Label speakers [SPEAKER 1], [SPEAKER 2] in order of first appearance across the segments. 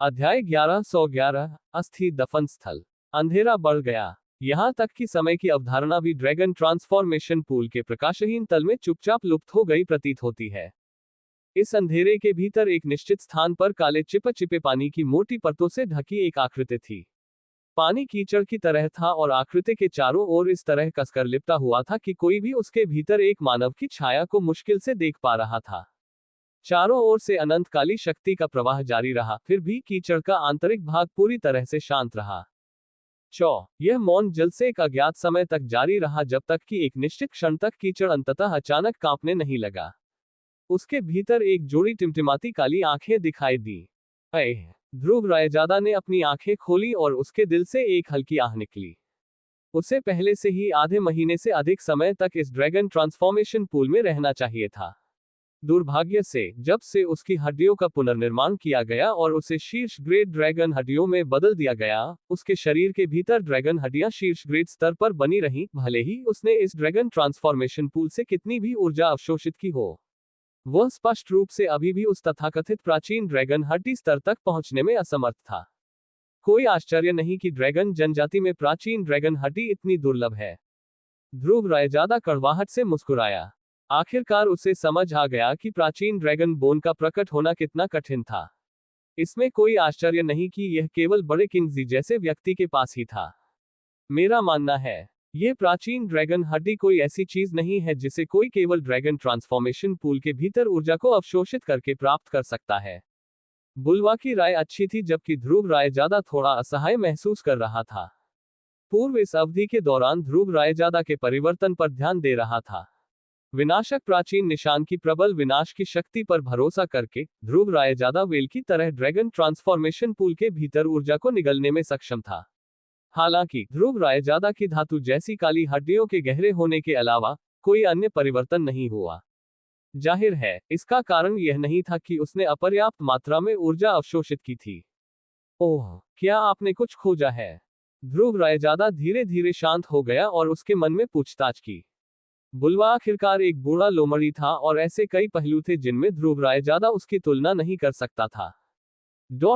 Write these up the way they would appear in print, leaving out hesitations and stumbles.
[SPEAKER 1] अध्याय 1111 अस्थि दफन स्थल। अंधेरा बढ़ गया। यहां तक कि समय की अवधारणा भी ड्रैगन ट्रांसफॉर्मेशन पूल के प्रकाशहीन तल में चुपचाप लुप्त हो गई प्रतीत होती है। इस अंधेरे के भीतर एक निश्चित स्थान पर काले चिपचिपे पानी की मोटी परतों से ढकी एक आकृति थी। पानी कीचड़ की तरह था और आकृति के चारों ओर इस तरह कसकर लिपटा हुआ था कि कोई भी उसके भीतर एक मानव की छाया को मुश्किल से देख पा रहा था। चारों ओर से अनंत काली शक्ति का प्रवाह जारी रहा, फिर भी कीचड़ का आंतरिक भाग पूरी तरह से शांत रहा। यह मौन जल से एक अज्ञात समय तक जारी रहा, जब तक कि एक निश्चित क्षण तक कीचड़ अंततः अचानक कांपने नहीं लगा। उसके भीतर एक जोड़ी टिमटिमाती काली आंखें दिखाई दी। ध्रुव रायजादा ने अपनी आंखें खोली और उसके दिल से एक हल्की आह निकली। उसे पहले से ही आधे महीने से अधिक समय तक इस ड्रैगन ट्रांसफॉर्मेशन पूल में रहना चाहिए था। दुर्भाग्य से, जब से उसकी हड्डियों का पुनर्निर्माण किया गया और उसे शीर्ष ग्रेड ड्रैगन हड्डियों में बदल दिया गया, उसके शरीर के भीतर ड्रैगन हड्डियां शीर्ष ग्रेड स्तर पर बनी रहीं, भले ही उसने इस ड्रैगन ट्रांसफॉर्मेशन पूल से कितनी भी ऊर्जा अवशोषित की हो। वह स्पष्ट रूप से अभी भी उस तथाकथित प्राचीन ड्रैगन हड्डी स्तर तक पहुंचने में असमर्थ था। कोई आश्चर्य नहीं कि ड्रैगन जनजाति में प्राचीन ड्रैगन हड्डी इतनी दुर्लभ है। ध्रुव रायजादा कड़वाहट से मुस्कुराया। आखिरकार उसे समझ आ गया कि प्राचीन ड्रैगन बोन का प्रकट होना कितना कठिन था। इसमें कोई आश्चर्य नहीं कि यह केवल बड़े किंगजी जैसे व्यक्ति के पास ही था। मेरा मानना है, यह प्राचीन ड्रैगन हड्डी कोई ऐसी चीज नहीं है जिसे कोई केवल ड्रैगन ट्रांसफॉर्मेशन पूल के भीतर ऊर्जा को अवशोषित करके प्राप्त कर सकता है। बुलवा की राय अच्छी थी, जबकि ध्रुव रायजादा थोड़ा असहाय महसूस कर रहा था। पूर्व इस अवधि के दौरान ध्रुव रायजादा के परिवर्तन पर ध्यान दे रहा था। विनाशक प्राचीन निशान की प्रबल विनाश की शक्ति पर भरोसा करके ध्रुव रायजादा वेल की तरह ड्रैगन ट्रांसफॉर्मेशन पूल के भीतर ऊर्जा को निगलने में सक्षम था। हालांकि ध्रुव रायजादा की धातु जैसी काली हड्डियों के गहरे होने के अलावा कोई अन्य परिवर्तन नहीं हुआ। जाहिर है, इसका कारण यह नहीं था कि उसने अपर्याप्त मात्रा में ऊर्जा अवशोषित की थी। ओह, क्या आपने कुछ खोजा है? ध्रुव रायजादा धीरे धीरे शांत हो गया और उसके मन में पूछताछ की। बुलवा आखिरकार एक बूढ़ा लोमड़ी था और ऐसे कई पहलू थे जिनमें ध्रुव रायजादा उसकी तुलना नहीं कर सकता था।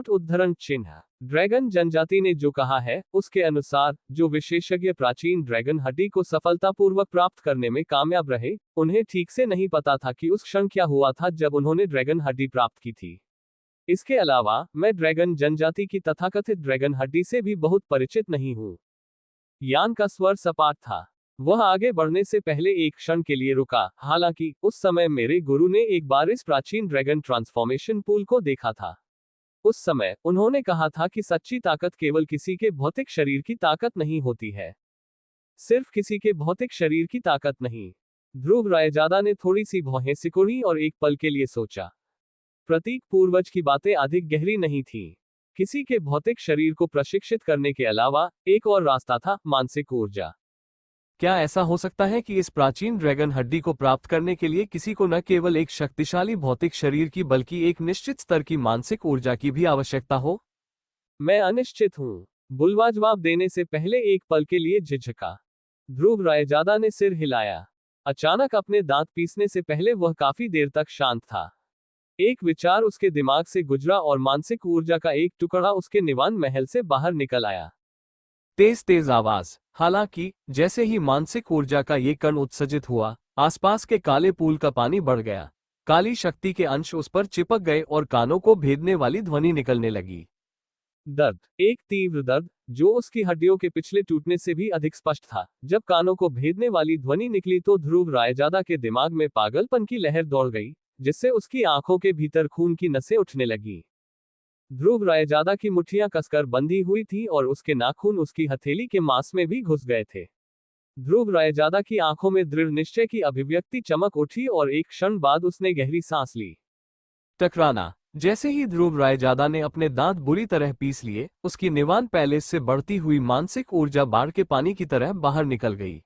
[SPEAKER 1] उद्धरण चिन्ह। ड्रैगन जनजाति ने जो कहा है, उसके अनुसार जो विशेषज्ञ प्राचीन ड्रैगन हड्डी को सफलतापूर्वक प्राप्त करने में कामयाब रहे, उन्हें ठीक से नहीं पता था कि उस क्षण क्या हुआ था जब उन्होंने ड्रैगन हड्डी प्राप्त की थी। इसके अलावा, मैं ड्रैगन जनजाति की तथाकथित ड्रैगन हड्डी से भी बहुत परिचित नहीं हूं। यान का स्वर सपाट था। वह आगे बढ़ने से पहले एक क्षण के लिए रुका। हालांकि उस समय मेरे गुरु ने एक बार इस प्राचीन ड्रैगन ट्रांसफॉर्मेशन पूल को देखा था। उस समय उन्होंने कहा था कि सच्ची ताकत केवल किसी के भौतिक शरीर की ताकत नहीं होती है। सिर्फ किसी के भौतिक शरीर की ताकत नहीं। ध्रुव रायजादा ने थोड़ी सी भौहें सिकुड़ी और एक पल के लिए सोचा। प्रतीक पूर्वज की बातें अधिक गहरी नहीं थी। किसी के भौतिक शरीर को प्रशिक्षित करने के अलावा एक और रास्ता था, मानसिक ऊर्जा। क्या ऐसा हो सकता है कि इस प्राचीन ड्रैगन हड्डी को प्राप्त करने के लिए किसी को न केवल एक शक्तिशाली भौतिक शरीर की बल्कि एक निश्चित स्तर की मानसिक ऊर्जा की भी आवश्यकता हो? मैं अनिश्चित हूं। बुलवा जवाब देने से पहले एक पल के लिए झिझका। ध्रुव रायजादा ने सिर हिलाया। अचानक अपने दांत पीसने से पहले वह काफी देर तक शांत था। एक विचार उसके दिमाग से गुजरा और मानसिक ऊर्जा का एक टुकड़ा उसके निवान महल से बाहर निकल आया। तेज तेज आवाज। हालांकि जैसे ही मानसिक ऊर्जा का ये कण उत्सर्जित हुआ, आसपास के काले पूल का पानी बढ़ गया। काली शक्ति के अंश उस पर चिपक गए और कानों को भेदने वाली ध्वनि निकलने लगी। दर्द, एक तीव्र दर्द, जो उसकी हड्डियों के पिछले टूटने से भी अधिक स्पष्ट था। जब कानों को भेदने वाली ध्वनि निकली तो ध्रुव रायजादा के दिमाग में पागलपन की लहर दौड़ गई, जिससे उसकी आंखों के भीतर खून की नसें उठने लगी। ध्रुव रायजादा की मुट्ठियां कसकर बंधी हुई थी और उसके नाखून उसकी हथेली के मांस में भी घुस गए थे। ध्रुव रायजादा की आंखों में दृढ़ निश्चय की अभिव्यक्ति चमक उठी और एक क्षण बाद उसने गहरी सांस ली। टकराना। जैसे ही ध्रुव रायजादा ने अपने दांत बुरी तरह पीस लिए, उसकी निवान पैलेस से बढ़ती हुई मानसिक ऊर्जा बाढ़ के पानी की तरह बाहर निकल गई।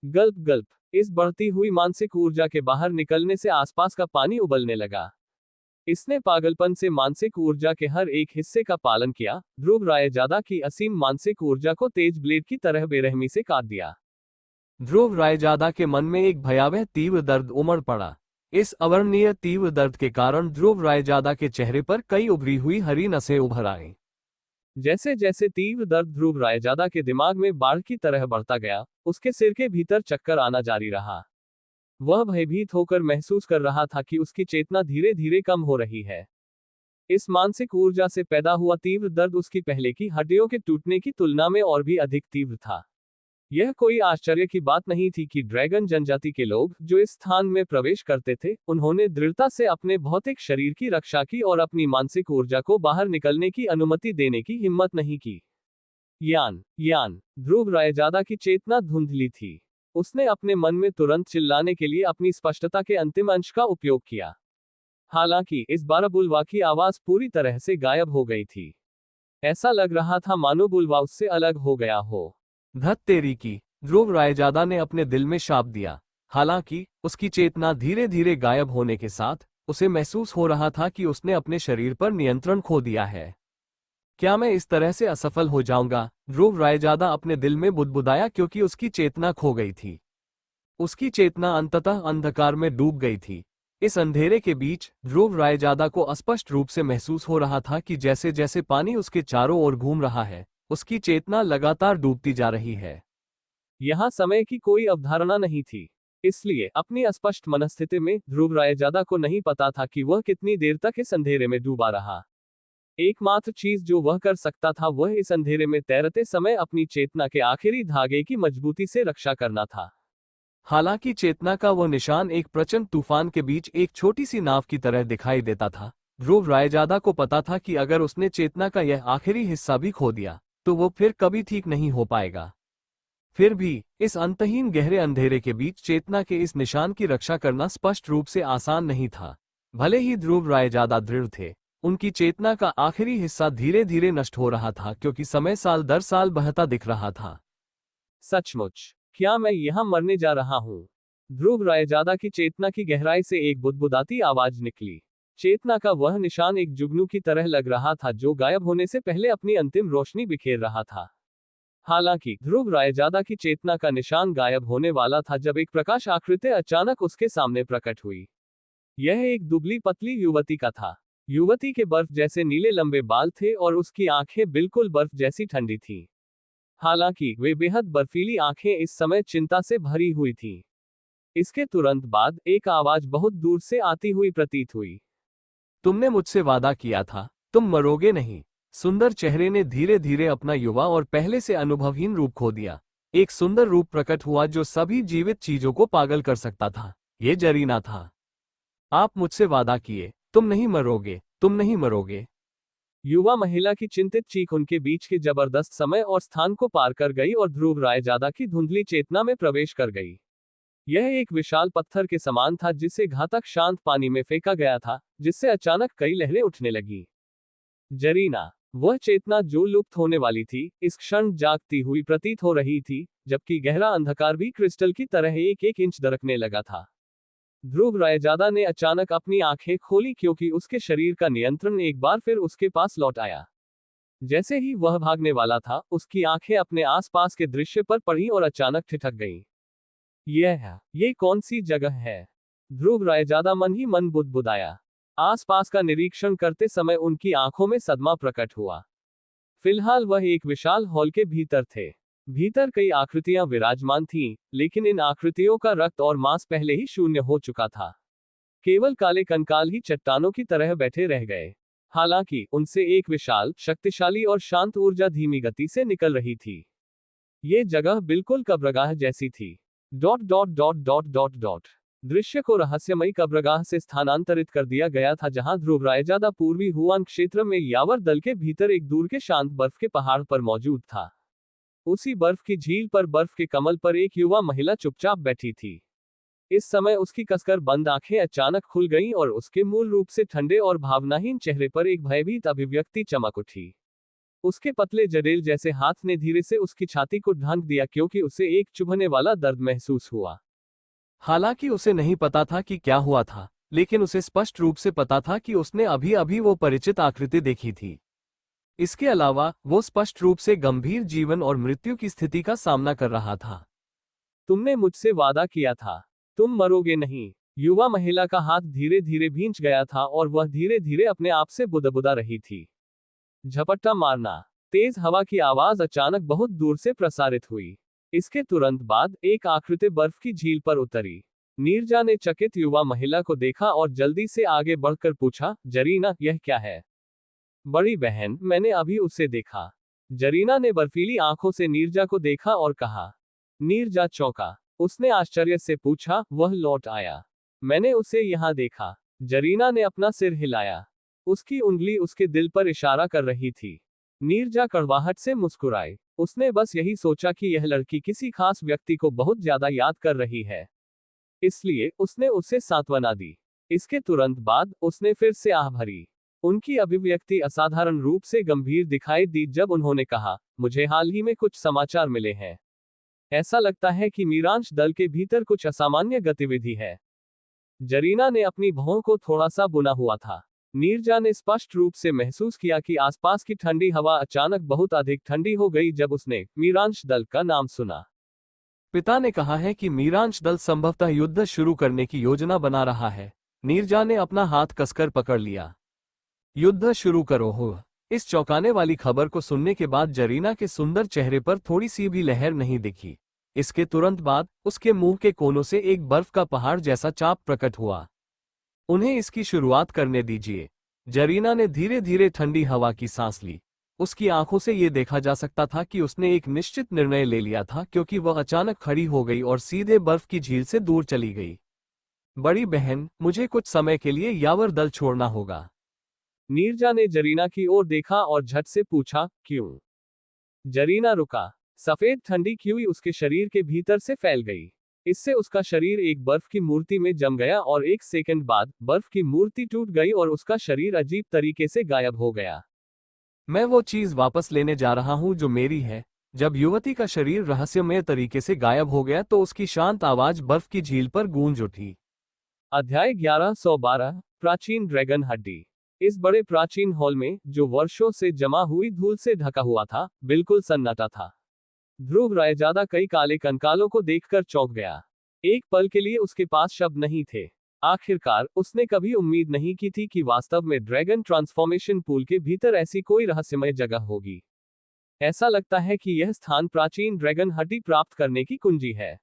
[SPEAKER 1] गल्प गल्प। इस बढ़ती हुई मानसिक ऊर्जा के बाहर निकलने से आसपास का पानी उबलने लगा। इसने पागलपन से मानसिक ऊर्जा के हर एक हिस्से का पालन किया। ध्रुव रायजादा की असीम मानसिक ऊर्जा को तेज ब्लेड की तरह बेरहमी से काट दिया। ध्रुव रायजादा के मन में एक भयावह तीव्र दर्द उमड़ पड़ा।
[SPEAKER 2] इस अवर्णनीय तीव्र दर्द के कारण ध्रुव रायजादा के चेहरे पर कई उभरी हुई हरी नसें उभर आईं।
[SPEAKER 1] जैसे जैसे तीव्र दर्द ध्रुव रायजादा के दिमाग में बाढ़ की तरह बढ़ता गया, उसके सिर के भीतर चक्कर आना जारी रहा। वह भयभीत होकर महसूस कर रहा था कि उसकी चेतना धीरे धीरे कम हो रही है। इस मानसिक ऊर्जा से पैदा हुआ तीव्र दर्द उसकी पहले की हड्डियों के टूटने की तुलना में और भी अधिक तीव्र था। यह कोई आश्चर्य की बात नहीं थी कि ड्रैगन जनजाति के लोग जो इस स्थान में प्रवेश करते थे, उन्होंने दृढ़ता से अपने भौतिक शरीर की रक्षा की और अपनी मानसिक ऊर्जा को बाहर निकलने की अनुमति देने की हिम्मत नहीं की। यान ध्रुव रायजादा की चेतना धुंधली थी। उसने अपने मन में तुरंत चिल्लाने के लिए अपनी स्पष्टता के अंतिम अंश का उपयोग किया। हालांकि इस बार बुलवा की आवाज पूरी तरह से गायब हो गई थी। ऐसा लग रहा था मानो बुलवा उससे अलग हो गया हो।
[SPEAKER 2] धत तेरी की, ध्रुव रायजादा ने अपने दिल में शाप दिया। हालांकि उसकी चेतना धीरे धीरे गायब होने के साथ उसे महसूस हो रहा था कि उसने अपने शरीर पर नियंत्रण खो दिया है। क्या मैं इस तरह से असफल हो जाऊंगा? ध्रुव रायजादा अपने दिल में बुदबुदाया, क्योंकि उसकी चेतना खो गई थी। उसकी चेतना अंततः अंधकार में डूब गई थी। इस अंधेरे के बीच ध्रुव रायजादा को अस्पष्ट रूप से महसूस हो रहा था कि जैसे जैसे पानी उसके चारों ओर घूम रहा है, उसकी चेतना लगातार डूबती जा रही है।
[SPEAKER 1] यहाँ समय की कोई अवधारणा नहीं थी, इसलिए अपनी अस्पष्ट मनस्थिति में ध्रुव रायजादा को नहीं पता था कि वह कितनी देर तक इस अंधेरे में डूबा रहा। एकमात्र चीज जो वह कर सकता था वह इस अंधेरे में तैरते समय अपनी चेतना के आखिरी धागे की मजबूती से रक्षा करना था।
[SPEAKER 2] हालांकि चेतना का वह निशान एक प्रचंड तूफान के बीच एक छोटी सी नाव की तरह दिखाई देता था। ध्रुव रायजादा को पता था कि अगर उसने चेतना का यह आखिरी हिस्सा भी खो दिया तो वो फिर कभी ठीक नहीं हो पाएगा। फिर भी इस अंतहीन गहरे अंधेरे के बीच चेतना के इस निशान की रक्षा करना स्पष्ट रूप से आसान नहीं था। भले ही ध्रुव रायजादा दृढ़ थे, उनकी चेतना का आखिरी हिस्सा धीरे धीरे नष्ट हो रहा था, क्योंकि समय साल दर साल बहता दिख रहा था।
[SPEAKER 1] सचमुच, क्या मैं यहाँ मरने जा रहा हूँ? ध्रुव रायजादा की चेतना की गहराई से एक बुदबुदाती आवाज निकली। चेतना का वह निशान एक जुगनू की तरह लग रहा था जो गायब होने से पहले अपनी अंतिम रोशनी बिखेर रहा था। हालांकि ध्रुव रायजादा की चेतना का निशान गायब होने वाला था जब एक प्रकाश आकृति अचानक उसके सामने प्रकट हुई। यह एक दुबली पतली युवती का था। युवती के बर्फ जैसे नीले लंबे बाल थे और उसकी आंखें बिल्कुल बर्फ जैसी ठंडी थीं। हालांकि वे बेहद बर्फीली आंखें इस समय चिंता से भरी हुई थीं। इसके तुरंत बाद एक आवाज बहुत दूर से आती हुई प्रतीत हुई।
[SPEAKER 2] तुमने मुझसे वादा किया था, तुम मरोगे नहीं। सुंदर चेहरे ने धीरे धीरे अपना युवा और पहले से अनुभवहीन रूप खो दिया। एक सुंदर रूप प्रकट हुआ जो सभी जीवित चीजों को पागल कर सकता था। ये जरीना था। आप मुझसे वादा किए, तुम नहीं मरोगे, तुम नहीं मरोगे।
[SPEAKER 1] युवा महिला की चिंतित चीख उनके बीच के जबरदस्त समय और स्थान को पार कर गई और ध्रुव रायजादा की धुंधली चेतना में प्रवेश कर गई। यह एक विशाल पत्थर के समान था जिसे घातक शांत पानी में फेंका गया था, जिससे अचानक कई लहरें उठने लगी। जरीना, वह चेतना जो लुप्त होने वाली थी, इस क्षण जागती हुई प्रतीत हो रही थी, जबकि गहरा अंधकार भी क्रिस्टल की तरह एक एक इंच दरकने लगा था। ध्रुव रायजादा ने अचानक अपनी आंखें खोली क्योंकि उसके शरीर का नियंत्रण एक बार फिर उसके पास लौट आया। जैसे ही वह भागने वाला था, उसकी आंखें अपने आसपास के दृश्य पर पड़ी और अचानक ठिठक गईं। ये कौन सी जगह है? ध्रुव रायजादा मन ही मन बुदबुदाया। आसपास का निरीक्षण करते समय उनकी आंखों में सदमा प्रकट हुआ। फिलहाल वह एक विशाल हॉल के भीतर थे। भीतर कई आकृतियां विराजमान थीं, लेकिन इन आकृतियों का रक्त और मांस पहले ही शून्य हो चुका था। केवल काले कंकाल ही चट्टानों की तरह बैठे रह गए। हालांकि उनसे एक विशाल, शक्तिशाली और शांत ऊर्जा धीमी गति से निकल रही थी। ये जगह बिल्कुल कब्रगाह जैसी थी। दृश्य को रहस्यमयी कब्रगाह से स्थानांतरित कर दिया गया था, जहां ध्रुव रायजादा पूर्वी हुआन क्षेत्र में यावर दल के भीतर एक दूर के शांत बर्फ के पहाड़ पर मौजूद था। उसी बर्फ की झील पर बर्फ के कमल पर एक युवा महिला चुपचाप बैठी थी। इस समय उसकी कसकर बंद आंखें अचानक खुल गईं और उसके मूल रूप से ठंडे और भावनाहीन चेहरे पर एक भयभीत अभिव्यक्ति चमक उठी। उसके पतले जडेल जैसे हाथ ने धीरे से उसकी छाती को ढांक दिया क्योंकि उसे एक चुभने वाला दर्द महसूस हुआ।
[SPEAKER 2] हालांकि उसे नहीं पता था कि क्या हुआ था, लेकिन उसे स्पष्ट रूप से पता था कि उसने अभी अभी वो परिचित आकृति देखी थी। इसके अलावा वो स्पष्ट रूप से गंभीर जीवन और मृत्यु की स्थिति का सामना कर रहा था।
[SPEAKER 1] तुमने मुझसे वादा किया था, तुम मरोगे नहीं। युवा महिला का हाथ धीरे धीरे भींच गया था और वह धीरे धीरे अपने आप से बुदबुदा रही थी। झपट्टा मारना। तेज हवा की आवाज अचानक बहुत दूर से प्रसारित हुई। इसके तुरंत बाद एक आकृति बर्फ की झील पर उतरी। नीरजा ने चकित युवा महिला को देखा और जल्दी से आगे बढ़कर पूछा, जरीना, यह क्या है? बड़ी बहन, मैंने अभी उसे देखा। जरीना ने बर्फीली आंखों से नीरजा को देखा और कहा। नीरजा चौंका। उसने आश्चर्य से पूछा, वह लौट आया? मैंने उसे यहाँ देखा। जरीना ने अपना सिर हिलाया। उसकी उंगली उसके दिल पर इशारा कर रही थी। नीरजा कड़वाहट से मुस्कुराई। उसने बस यही सोचा कि यह लड़की किसी खास व्यक्ति को बहुत ज्यादा याद कर रही है, इसलिए उसने उसे सांत्वना दी। इसके तुरंत बाद उसने फिर से आह भरी। उनकी अभिव्यक्ति असाधारण रूप से गंभीर दिखाई दी जब उन्होंने कहा, मुझे हाल ही में कुछ समाचार मिले हैं। ऐसा लगता है कि मीरांश दल के भीतर कुछ असामान्य गतिविधि है। जरीना ने अपनी भौं को थोड़ा सा बुना हुआ था। नीरजा ने स्पष्ट रूप से महसूस किया कि आसपास की ठंडी हवा अचानक बहुत अधिक ठंडी हो गई जब उसने मीरांश दल का नाम सुना।
[SPEAKER 2] पिता ने कहा है कि मीरांश दल संभवतः युद्ध शुरू करने की योजना बना रहा है। नीरजा ने अपना हाथ कसकर पकड़ लिया। युद्ध शुरू करो हो। इस चौंकाने वाली खबर को सुनने के बाद जरीना के सुंदर चेहरे पर थोड़ी सी भी लहर नहीं दिखी। इसके तुरंत बाद उसके मुंह के कोनों से एक बर्फ का पहाड़ जैसा चाप प्रकट हुआ। उन्हें इसकी शुरुआत करने दीजिए। जरीना ने धीरे धीरे ठंडी हवा की सांस ली। उसकी आंखों से यह देखा जा सकता था कि उसने एक निश्चित निर्णय ले लिया था, क्योंकि वह अचानक खड़ी हो गई और सीधे बर्फ की झील से दूर चली गई। बड़ी बहन, मुझे कुछ समय के लिए यावर दल छोड़ना होगा।
[SPEAKER 1] नीरजा ने जरीना की ओर देखा और झट से पूछा, क्यों? जरीना रुका। सफेद ठंडी कीवी उसके शरीर के भीतर से फैल गई। इससे उसका शरीर एक बर्फ की मूर्ति में जम गया और एक सेकंड बाद बर्फ की मूर्ति टूट गई और उसका शरीर अजीब तरीके से गायब हो गया।
[SPEAKER 2] मैं वो चीज वापस लेने जा रहा हूं जो मेरी है। जब युवती का शरीर रहस्यमय तरीके से गायब हो गया तो उसकी शांत आवाज बर्फ की झील पर गूंज उठी।
[SPEAKER 1] अध्याय 1112, प्राचीन ड्रैगन हड्डी। इस बड़े प्राचीन हॉल में, जो वर्षों से जमा हुई धूल से ढका हुआ था, बिल्कुल सन्नाटा था। ध्रुव रायजादा कई काले कंकालों को देखकर चौंक गया। एक पल के लिए उसके पास शब्द नहीं थे। आखिरकार उसने कभी उम्मीद नहीं की थी कि वास्तव में ड्रैगन ट्रांसफॉर्मेशन पूल के भीतर ऐसी कोई रहस्यमय जगह होगी। ऐसा लगता है कि यह स्थान प्राचीन ड्रैगन हड्डी प्राप्त करने की कुंजी है।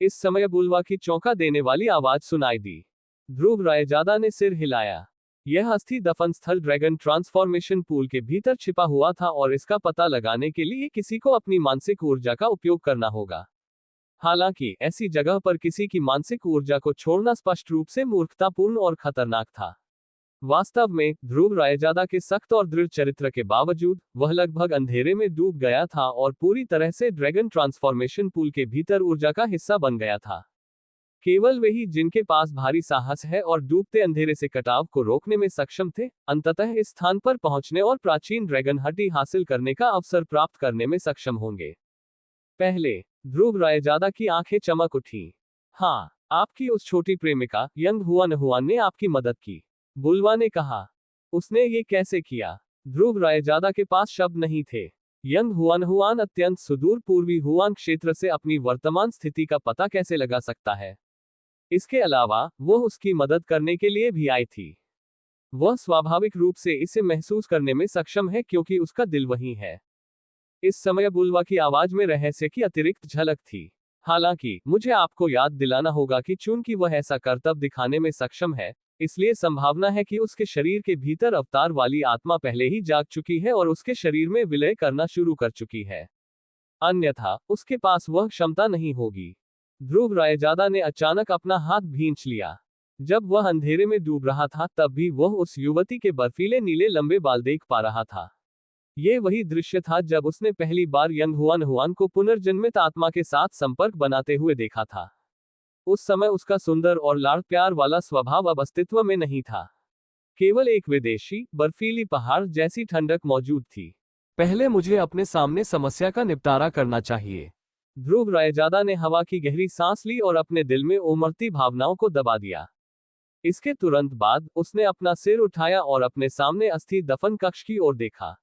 [SPEAKER 1] इस समय बुलवा की चौंका देने वाली आवाज सुनाई दी। ध्रुव रायजादा ने सिर हिलाया। यह अस्थि दफन स्थल ड्रैगन ट्रांसफॉर्मेशन पूल के भीतर छिपा हुआ था और इसका पता लगाने के लिए किसी को अपनी मानसिक ऊर्जा का उपयोग करना होगा। हालांकि ऐसी जगह पर किसी की मानसिक ऊर्जा को छोड़ना स्पष्ट रूप से मूर्खतापूर्ण और खतरनाक था। वास्तव में ध्रुव रायजादा के सख्त और दृढ़ चरित्र के बावजूद वह लगभग अंधेरे में डूब गया था और पूरी तरह से ड्रैगन ट्रांसफॉर्मेशन पूल के भीतर ऊर्जा का हिस्सा बन गया था। केवल वही जिनके पास भारी साहस है और डूबते अंधेरे से कटाव को रोकने में सक्षम थे, अंततः इस स्थान पर पहुंचने और प्राचीन ड्रैगन हड्डी हासिल करने का अवसर प्राप्त करने में सक्षम होंगे। पहले ध्रुव रायजादा की आंखें चमक उठी। हाँ, आपकी उस छोटी प्रेमिका यंग हुआन ने आपकी मदद की, बुलवा ने कहा। उसने ये कैसे किया? ध्रुव रायजादा के पास शब्द नहीं थे। यंग हुआन अत्यंत सुदूर पूर्वी हुआन क्षेत्र से अपनी वर्तमान स्थिति का पता कैसे लगा सकता है? इसके अलावा वह उसकी मदद करने के लिए भी आई थी। वह स्वाभाविक रूप से इसे महसूस करने में सक्षम है क्योंकि उसका दिल वहीं है। इस समय बुलवा की आवाज में रहस्य की अतिरिक्त झलक थी। हालांकि मुझे आपको याद दिलाना होगा कि चूंकि वह ऐसा करतब दिखाने में सक्षम है, इसलिए संभावना है कि उसके शरीर के भीतर अवतार वाली आत्मा पहले ही जाग चुकी है और उसके शरीर में विलय करना शुरू कर चुकी है। अन्यथा उसके पास वह क्षमता नहीं होगी। ध्रुव रायजादा ने अचानक अपना हाथ भींच लिया। जब वह अंधेरे में डूब रहा था तब भी वह उस युवती के बर्फीले नीले लंबे बाल देख पा रहा था। ये वही दृश्य था जब उसने पहली बार यंग हुआन को पुनर्जन्मित आत्मा के साथ संपर्क बनाते हुए देखा था। उस समय उसका सुंदर और लाड़ प्यार वाला स्वभाव अब अस्तित्व में नहीं था। केवल एक विदेशी बर्फीली पहाड़ जैसी ठंडक मौजूद थी।
[SPEAKER 2] पहले मुझे अपने सामने समस्या का निपटारा करना चाहिए।
[SPEAKER 1] ध्रुव रायजादा ने हवा की गहरी सांस ली और अपने दिल में उमड़ती भावनाओं को दबा दिया। इसके तुरंत बाद उसने अपना सिर उठाया और अपने सामने अस्थि दफन कक्ष की ओर देखा।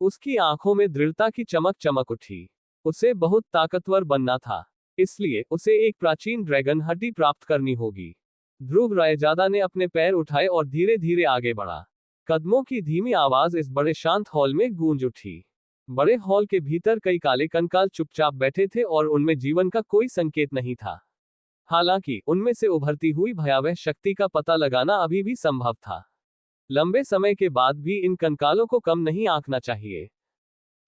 [SPEAKER 1] उसकी आंखों में दृढ़ता की चमक उठी। उसे बहुत ताकतवर बनना था, इसलिए उसे एक प्राचीन ड्रैगन हड्डी प्राप्त करनी होगी। ध्रुव रायजादा ने अपने पैर उठाए और धीरे धीरे आगे बढ़ा। कदमों की धीमी आवाज इस बड़े शांत हॉल में गूंज उठी। बड़े हॉल के भीतर कई काले कंकाल चुपचाप बैठे थे और उनमें जीवन का कोई संकेत नहीं था। हालांकि उनमें से उभरती हुई भयावह शक्ति का पता लगाना अभी भी संभव था। लंबे समय के बाद भी इन कंकालों को कम नहीं आंकना चाहिए।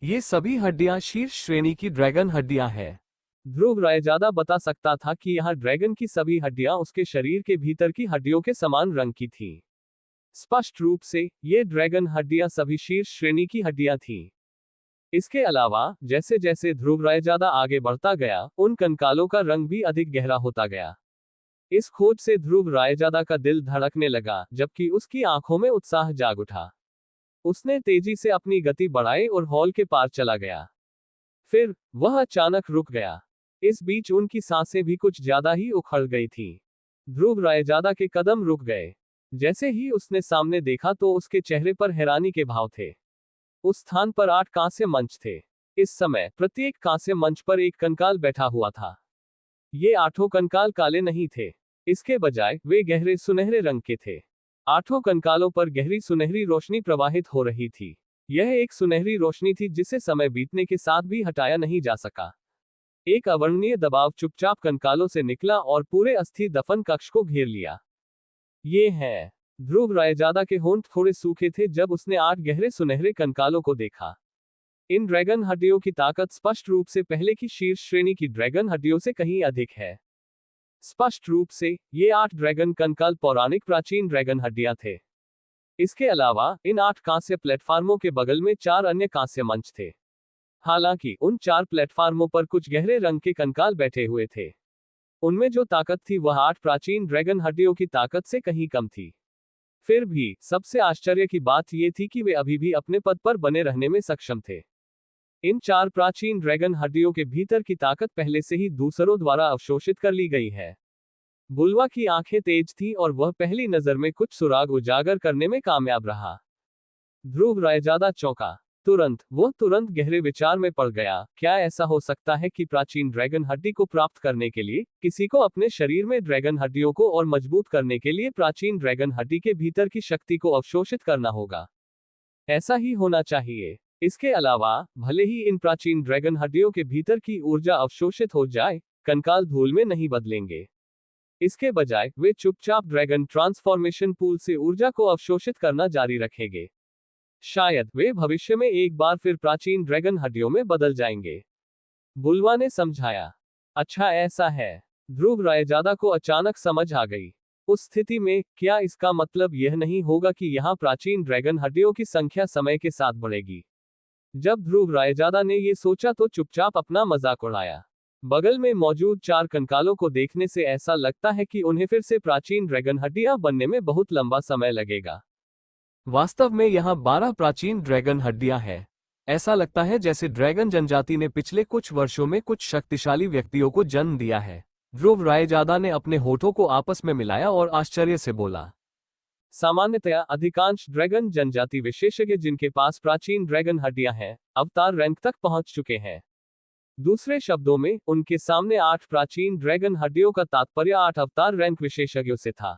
[SPEAKER 2] ये सभी हड्डियां शीर्ष श्रेणी की ड्रैगन हड्डियां हैं।
[SPEAKER 1] ध्रुव रायजादा बता सकता था कि यहाँ ड्रैगन की सभी हड्डियां उसके शरीर के भीतर की हड्डियों के समान रंग की थीं। स्पष्ट रूप से ये ड्रैगन हड्डियां सभी शीर्ष श्रेणी की हड्डियां थीं। इसके अलावा जैसे जैसे ध्रुव रायजादा आगे बढ़ता गया, उन कंकालों का रंग भी अधिक गहरा होता गया। इस खोज से ध्रुव रायजादा का दिल धड़कने लगा, जबकि उसकी आंखों में उत्साह जाग उठा। उसने तेजी से अपनी गति बढ़ाई और हॉल के पार चला गया। फिर वह अचानक रुक गया। इस बीच उनकी सांसें भी कुछ ज्यादा ही उखड़ गई थीं। ध्रुव रायजादा के कदम रुक गए। जैसे ही उसने सामने देखा तो उसके चेहरे पर हैरानी के भाव थे। उस स्थान पर 8 कांस्य मंच थे। इस समय प्रत्येक कांस्य मंच पर एक कंकाल बैठा हुआ था। ये 8 कंकाल काले नहीं थे। इसके बजाय वे गहरे सुनहरे रंग के थे। 8 कंकालों पर गहरी सुनहरी रोशनी प्रवाहित हो रही थी। यह एक सुनहरी रोशनी थी जिसे समय बीतने के साथ भी हटाया नहीं जा सका। एक अवर्णनीय दबाव चुपचाप कंकालों से निकला और पूरे अस्थि दफन कक्ष को घेर लिया। ये है। ध्रुव रायजादा के होंठ थोड़े सूखे थे जब उसने 8 गहरे सुनहरे कंकालों को देखा। इन ड्रैगन हड्डियों की ताकत स्पष्ट रूप से पहले की शीर्ष श्रेणी की ड्रैगन हड्डियों से कहीं अधिक है। स्पष्ट रूप से ये 8 ड्रैगन कंकाल पौराणिक प्राचीन ड्रैगन हड्डियां थे। इसके अलावा इन 8 कांस्य प्लेटफार्मों के बगल में 4 अन्य कांस्य मंच थे। हालांकि उन 4 प्लेटफार्मों पर कुछ गहरे रंग के कंकाल बैठे हुए थे। उनमें जो ताकत थी वह 8 प्राचीन ड्रैगन हड्डियों की ताकत से कहीं कम थी। फिर भी सबसे आश्चर्य की बात यह थी कि वे अभी भी अपने पद पर बने रहने में सक्षम थे। इन 4 प्राचीन ड्रैगन हड्डियों के भीतर की ताकत पहले से ही दूसरों द्वारा अवशोषित कर ली गई है। बुलवा की आंखें तेज थीं और वह पहली नजर में कुछ सुराग उजागर करने में कामयाब रहा। ध्रुव रायजादा चौंका। वो तुरंत गहरे विचार में पड़ गया। क्या ऐसा हो सकता है कि प्राचीन ड्रैगन हड्डी को प्राप्त करने के लिए किसी को अपने शरीर में ड्रैगन हड्डियों को और मजबूत करने के लिए प्राचीन ड्रैगन हड्डी के भीतर की शक्ति को अवशोषित करना होगा? ऐसा ही होना चाहिए। इसके अलावा भले ही इन प्राचीन ड्रैगन हड्डियों के भीतर की ऊर्जा अवशोषित हो जाए, कंकाल धूल में नहीं बदलेंगे। इसके बजाय वे चुपचाप ड्रैगन ट्रांसफॉर्मेशन पूल से ऊर्जा को अवशोषित करना जारी रखेंगे। शायद वे भविष्य में एक बार फिर प्राचीन ड्रैगन हड्डियों में बदल जाएंगे। बुलवा ने समझाया। अच्छा ऐसा है। ध्रुव रायजादा को अचानक समझ आ गई। उस स्थिति में क्या इसका मतलब यह नहीं होगा कि यहाँ प्राचीन ड्रैगन हड्डियों की संख्या समय के साथ बढ़ेगी? जब ध्रुव रायजादा ने ये सोचा तो चुपचाप अपना मजाक उड़ाया। बगल में मौजूद 4 कंकालों को देखने से ऐसा लगता है कि उन्हें फिर से प्राचीन ड्रैगन हड्डियां बनने में बहुत लंबा समय लगेगा।
[SPEAKER 2] वास्तव में यहाँ 12 प्राचीन ड्रैगन हड्डियां हैं। ऐसा लगता है जैसे ड्रैगन जनजाति ने पिछले कुछ वर्षों में कुछ शक्तिशाली व्यक्तियों को जन्म दिया है। ध्रुव रायजादा ने अपने होठों को आपस में मिलाया और आश्चर्य से बोला।
[SPEAKER 1] सामान्यतया अधिकांश ड्रैगन जनजाति विशेषज्ञ जिनके पास प्राचीन ड्रैगन हड्डियां हैं, अवतार रैंक तक पहुंच चुके हैं। दूसरे शब्दों में, उनके सामने 8 प्राचीन ड्रैगन हड्डियों का तात्पर्य 8 अवतार रैंक विशेषज्ञों से था।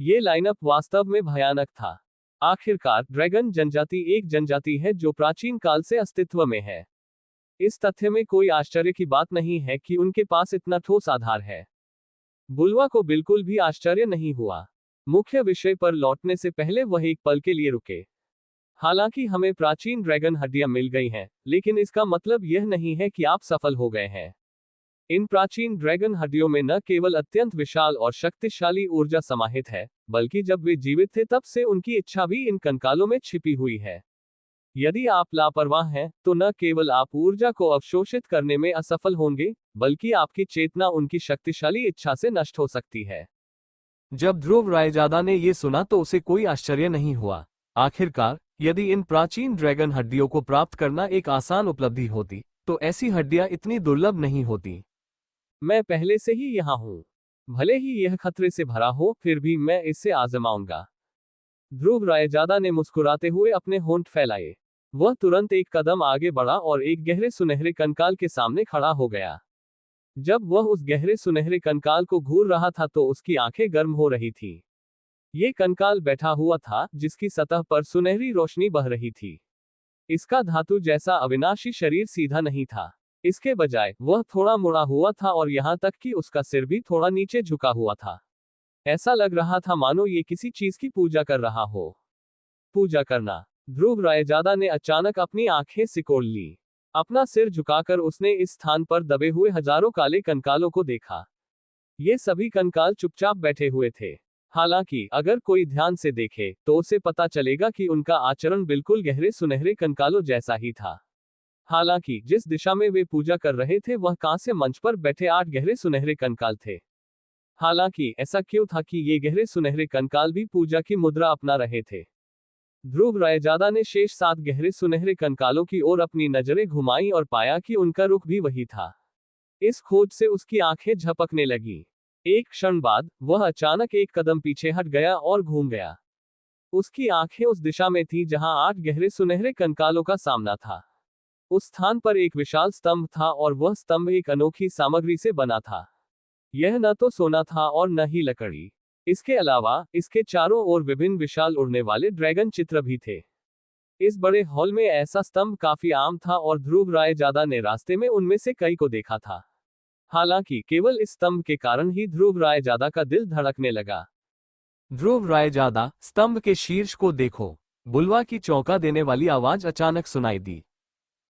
[SPEAKER 1] ये लाइनअप वास्तव में भयानक था। आखिरकार ड्रैगन जनजाति एक जनजाति है जो प्राचीन काल से अस्तित्व में है। इस तथ्य में कोई आश्चर्य की बात नहीं है कि उनके पास इतना ठोस आधार है। बुलवा को बिल्कुल भी आश्चर्य नहीं हुआ। मुख्य विषय पर लौटने से पहले वह एक पल के लिए रुके। हालांकि हमें प्राचीन ड्रैगन हड्डियां मिल गई हैं, लेकिन इसका मतलब यह नहीं है कि आप सफल हो गए हैं। इन प्राचीन ड्रैगन हड्डियों में न केवल अत्यंत विशाल और शक्तिशाली ऊर्जा समाहित है, बल्कि जब वे जीवित थे तब से उनकी इच्छा भी इन कंकालों में छिपी हुई है। यदि आप लापरवाह हैं, तो न केवल आप ऊर्जा को अवशोषित करने में असफल होंगे, बल्कि आपकी चेतना उनकी शक्तिशाली इच्छा से नष्ट हो सकती है।
[SPEAKER 2] जब ध्रुव रायजादा ने ये सुना तो उसे कोई आश्चर्य नहीं हुआ। आखिरकार, यदि इन प्राचीन ड्रैगन हड्डियों को प्राप्त करना एक आसान उपलब्धि होती, तो ऐसी हड्डियां इतनी दुर्लभ नहीं होती।
[SPEAKER 1] मैं पहले से ही यहाँ हूँ। भले ही यह खतरे से भरा हो, फिर भी मैं इसे आजमाऊंगा। ध्रुव रायजादा ने मुस्कुराते हुए अपने होंठ फैलाए। वह तुरंत एक कदम आगे बढ़ा और एक गहरे सुनहरे कंकाल के सामने खड़ा हो गया। जब वह उस गहरे सुनहरे कंकाल को घूर रहा था तो उसकी आंखें गर्म हो रही थीं। ये कंकाल बैठा हुआ था, जिसकी सतह पर सुनहरी रोशनी बह रही थी। इसका धातु जैसा अविनाशी शरीर सीधा नहीं था। इसके बजाय वह थोड़ा मुड़ा हुआ था और यहाँ तक कि उसका सिर भी थोड़ा नीचे झुका हुआ था। ऐसा लग रहा था मानो ये किसी चीज की पूजा कर रहा हो। पूजा करना। ध्रुव रायजादा ने अचानक अपनी आंखें सिकोड़ ली। अपना सिर झुकाकर उसने इस स्थान पर दबे हुए हजारों काले कंकालों को देखा। ये सभी कंकाल चुपचाप बैठे हुए थे। हालांकि अगर कोई ध्यान से देखे तो उसे पता चलेगा कि उनका आचरण बिल्कुल गहरे सुनहरे कंकालों जैसा ही था। हालांकि जिस दिशा में वे पूजा कर रहे थे वह कांस्य मंच पर बैठे 8 गहरे सुनहरे कंकाल थे। हालांकि ऐसा क्यों था कि ये गहरे सुनहरे कंकाल भी पूजा की मुद्रा अपना रहे थे? ध्रुव रायजादा ने शेष 7 गहरे सुनहरे कंकालों की ओर अपनी नजरें घुमाई और पाया कि उनका रुख भी वही था। इस खोज से उसकी आंखें झपकने लगी। एक क्षण बाद वह अचानक एक कदम पीछे हट गया और घूम गया। उसकी आंखें उस दिशा में थी जहां 8 गहरे सुनहरे कंकालों का सामना था। उस स्थान पर एक विशाल स्तंभ था और वह स्तंभ एक अनोखी सामग्री से बना था। यह न तो सोना था और न ही लकड़ी। इसके अलावा इसके चारों ओर विभिन्न विशाल उड़ने वाले ड्रैगन चित्र भी थे। इस बड़े हॉल में ऐसा स्तंभ काफी आम था और ध्रुव रायजादा ने रास्ते में उनमें से कई को देखा था। हालांकि केवल इस स्तंभ के कारण ही ध्रुव रायजादा का दिल धड़कने लगा।
[SPEAKER 2] ध्रुव रायजादा, स्तंभ के शीर्ष को देखो। बुलवा की चौंका देने वाली आवाज अचानक सुनाई दी।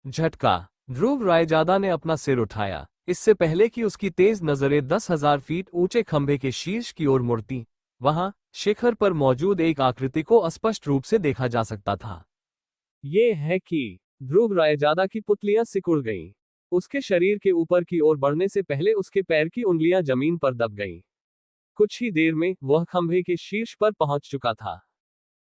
[SPEAKER 2] झटका। ध्रुव रायजादा ने अपना सिर उठाया, इससे पहले कि उसकी तेज नजरें 10,000 फीट ऊंचे खंभे के शीर्ष की ओर मुड़ती। वहां शिखर पर मौजूद एक आकृति को स्पष्ट रूप से देखा जा सकता था।
[SPEAKER 1] ये है कि ध्रुव रायजादा की पुतलियां सिकुड़ गईं। उसके शरीर के ऊपर की ओर बढ़ने से पहले उसके पैर की उंगलियां जमीन पर दब गईं। कुछ ही देर में वह खंभे के शीर्ष पर पहुंच चुका था।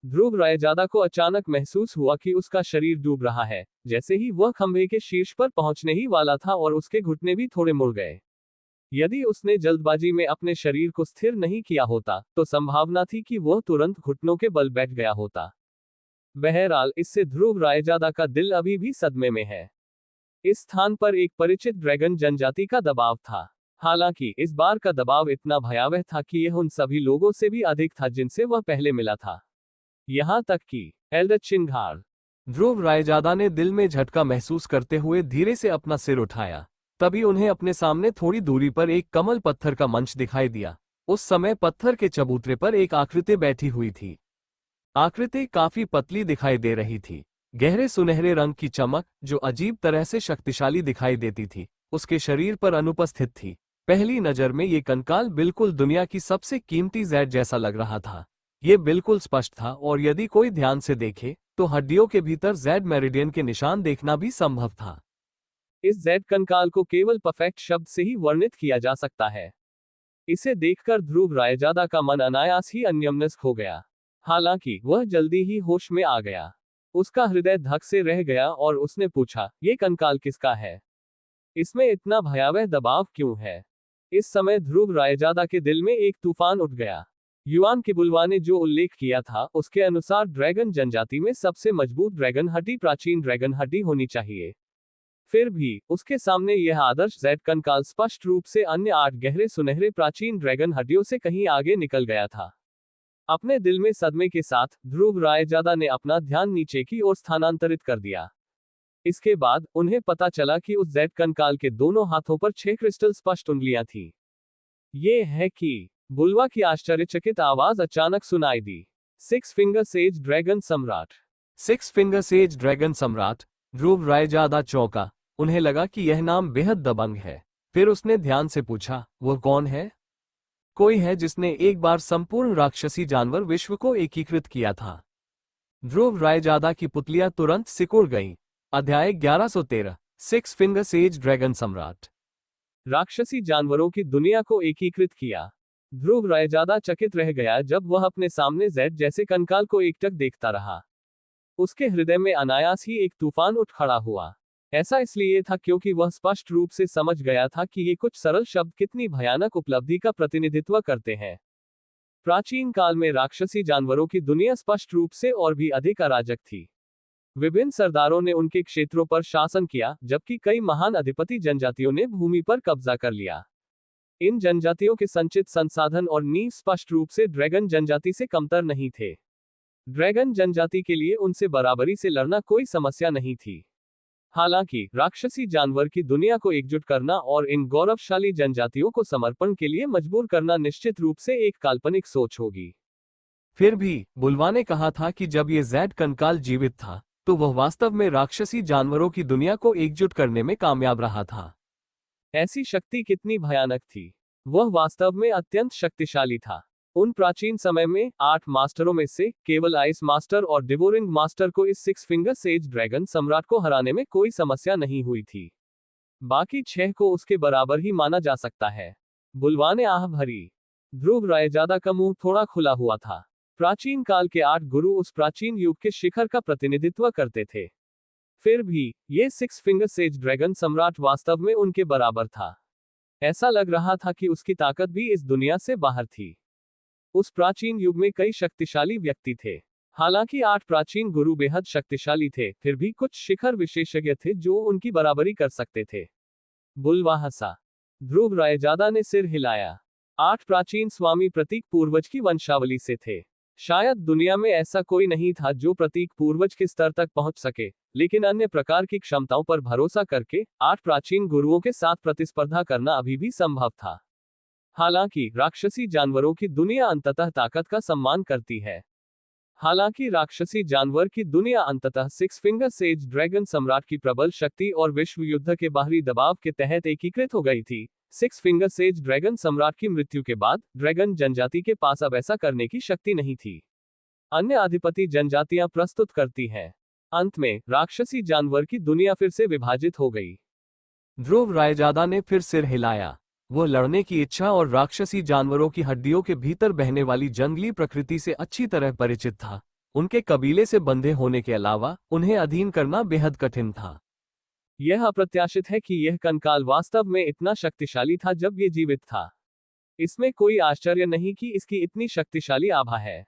[SPEAKER 1] ध्रुव रायजादा को अचानक महसूस हुआ कि उसका शरीर डूब रहा है। जैसे ही वह खंभे के शीर्ष पर पहुंचने ही वाला था और उसके घुटने भी थोड़े मुड़ गए। यदि उसने जल्दबाजी में अपने शरीर को स्थिर नहीं किया होता तो संभावना थी कि वह तुरंत घुटनों के बल बैठ गया होता। बहरहाल इससे ध्रुव रायजादा का दिल अभी भी सदमे में है। इस स्थान पर एक परिचित ड्रैगन जनजाति का दबाव था। हालांकि इस बार का दबाव इतना भयावह था कि यह उन सभी लोगों से भी अधिक था जिनसे वह पहले मिला था। यहां तक कि एल्डर चिंघार।
[SPEAKER 2] ध्रुव रायजादा ने दिल में झटका महसूस करते हुए धीरे से अपना सिर उठाया। तभी उन्हें अपने सामने थोड़ी दूरी पर एक कमल पत्थर का मंच दिखाई दिया। उस समय पत्थर के चबूतरे पर एक आकृति बैठी हुई थी। आकृति काफी पतली दिखाई दे रही थी। गहरे सुनहरे रंग की चमक, जो अजीब तरह से शक्तिशाली दिखाई देती थी, उसके शरीर पर अनुपस्थित थी। पहली नजर में ये कंकाल बिल्कुल दुनिया की सबसे कीमती जेड जैसा लग रहा था। ये बिल्कुल स्पष्ट था और यदि कोई ध्यान से देखे तो हड्डियों के भीतर जेड मेरिडियन के निशान देखना भी संभव था।
[SPEAKER 1] इस जेड कंकाल को केवल परफेक्ट शब्द से ही वर्णित किया जा सकता है। इसे देखकर ध्रुव रायजादा का मन अनायास ही अन्यमनस्क हो गया। हालांकि वह जल्दी ही होश में आ गया। उसका हृदय धक से रह गया और उसने पूछा, ये कंकाल किसका है? इसमें इतना भयावह दबाव क्यों है? इस समय ध्रुव रायजादा के दिल में एक तूफान उठ गया। युआन किबुलवा ने जो उल्लेख किया था उसके अनुसार ड्रैगन जनजाति में सबसे मजबूत ड्रैगन हड्डी प्राचीन ड्रैगन हड्डी होनी चाहिए। फिर भी उसके सामने यह आदर्श जेड कंकाल स्पष्ट रूप से अन्य 8 गहरे सुनहरे प्राचीन ड्रैगन हड्डियों से कहीं आगे निकल गया था। अपने दिल में सदमे के साथ ध्रुव रायजादा ने अपना ध्यान नीचे की ओर स्थानांतरित कर दिया। इसके बाद उन्हें पता चला कि उस जेड कंकाल के दोनों हाथों पर 6 क्रिस्टल स्पष्ट उंगलियां थीं। ये है कि बुलवा की आश्चर्यचकित आवाज अचानक सुनाई दी। 6 फिंगर सेज ड्रैगन सम्राट।
[SPEAKER 2] 6 फिंगर सेज ड्रैगन सम्राट। ध्रुव रायजादा चौंका। उन्हें लगा कि यह नाम बेहद दबंग है। फिर उसने ध्यान से पूछा, वह कौन है? कोई है जिसने एक बार संपूर्ण राक्षसी जानवर विश्व को एकीकृत किया था। ध्रुव रायजादा की पुतलियां तुरंत सिकुड़ गईं। अध्याय 1113। 6 फिंगर सेज ड्रैगन सम्राट।
[SPEAKER 1] राक्षसी जानवरों की दुनिया को एकीकृत किया। ध्रुव रायजादा चकित रह गया जब वह अपने सामने जेड जैसे कंकाल को एकटक देखता रहा। उसके हृदय में अनायास ही एक तूफान उठ खड़ा हुआ। ऐसा इसलिए था क्योंकि वह स्पष्ट रूप से समझ गया था कि ये कुछ सरल शब्द कितनी भयानक उपलब्धि का प्रतिनिधित्व करते हैं। प्राचीन काल में राक्षसी जानवरों की दुनिया स्पष्ट रूप से और भी अधिक अराजक थी। विभिन्न सरदारों ने उनके क्षेत्रों पर शासन किया, जबकि कई महान अधिपति जनजातियों ने भूमि पर कब्जा कर लिया। इन जनजातियों के संचित संसाधन और नींव स्पष्ट रूप से ड्रैगन जनजाति से कमतर नहीं थे। ड्रैगन जनजाति के लिए उनसे बराबरी से लड़ना कोई समस्या नहीं थी। हालांकि राक्षसी जानवर की दुनिया को एकजुट करना और इन गौरवशाली जनजातियों को समर्पण के लिए मजबूर करना निश्चित रूप से एक काल्पनिक सोच होगी।
[SPEAKER 2] फिर भी बुलवा ने कहा था कि जब ये ज़ेड कंकाल जीवित था तो वह वास्तव में राक्षसी जानवरों की दुनिया को एकजुट करने में कामयाब रहा था।
[SPEAKER 1] ऐसी शक्ति कितनी भयानक थी! वह वास्तव में अत्यंत शक्तिशाली था। उन प्राचीन समय में 8 मास्टरों में से केवल आइस मास्टर और डिवोरिंग मास्टर को इस 6 फिंगर सेज ड्रैगन सम्राट को हराने में कोई समस्या नहीं हुई थी। बाकी 6 को उसके बराबर ही माना जा सकता है। बुलवा ने आह भरी। ध्रुव रायजादा का मुंह थोड़ा खुला हुआ था। प्राचीन काल के 8 गुरु उस प्राचीन युग के शिखर का प्रतिनिधित्व करते थे। फिर भी ये 6 फिंगर सेज ड्रैगन सम्राट वास्तव में उनके बराबर था। ऐसा लग रहा था कि उसकी ताकत भी इस दुनिया से बाहर थी। उस प्राचीन युग में कई शक्तिशाली व्यक्ति थे। हालांकि 8 प्राचीन गुरु बेहद शक्तिशाली थे, फिर भी कुछ शिखर विशेषज्ञ थे जो उनकी बराबरी कर सकते थे। बुलवा हंसा। ध्रुव रायजादा ने सिर हिलाया। 8 प्राचीन स्वामी प्रतीक पूर्वज की वंशावली से थे। शायद दुनिया में ऐसा कोई नहीं था जो प्रतीक पूर्वज के स्तर तक पहुंच सके, लेकिन अन्य प्रकार की क्षमताओं पर भरोसा करके 8 प्राचीन गुरुओं के साथ प्रतिस्पर्धा करना अभी भी संभव था। हालांकि राक्षसी जानवरों की दुनिया अंततः ताकत का सम्मान करती है। हालांकि राक्षसी जानवर की दुनिया अंततः 6 फिंगर सेज ड्रैगन सम्राट की प्रबल शक्ति और विश्व युद्ध के बाहरी दबाव के तहत एकीकृत हो गई थी। 6 फिंगर सेज ड्रैगन सम्राट की मृत्यु के बाद ड्रैगन जनजाति के पास अब ऐसा करने की शक्ति नहीं थी। अन्य अधिपति जनजातियां प्रस्तुत करती हैं। अंत में राक्षसी जानवर की दुनिया फिर से विभाजित हो गई।
[SPEAKER 2] ध्रुव रायजादा ने फिर सिर हिलाया। वो लड़ने की इच्छा और राक्षसी जानवरों की हड्डियों के भीतर बहने वाली जंगली प्रकृति से अच्छी तरह परिचित था। उनके कबीले से बंधे होने के अलावा उन्हें अधीन करना बेहद कठिन था।
[SPEAKER 1] यह अप्रत्याशित है कि यह कंकाल वास्तव में इतना शक्तिशाली था जब ये जीवित था। इसमें कोई आश्चर्य नहीं कि इसकी इतनी शक्तिशाली आभा है।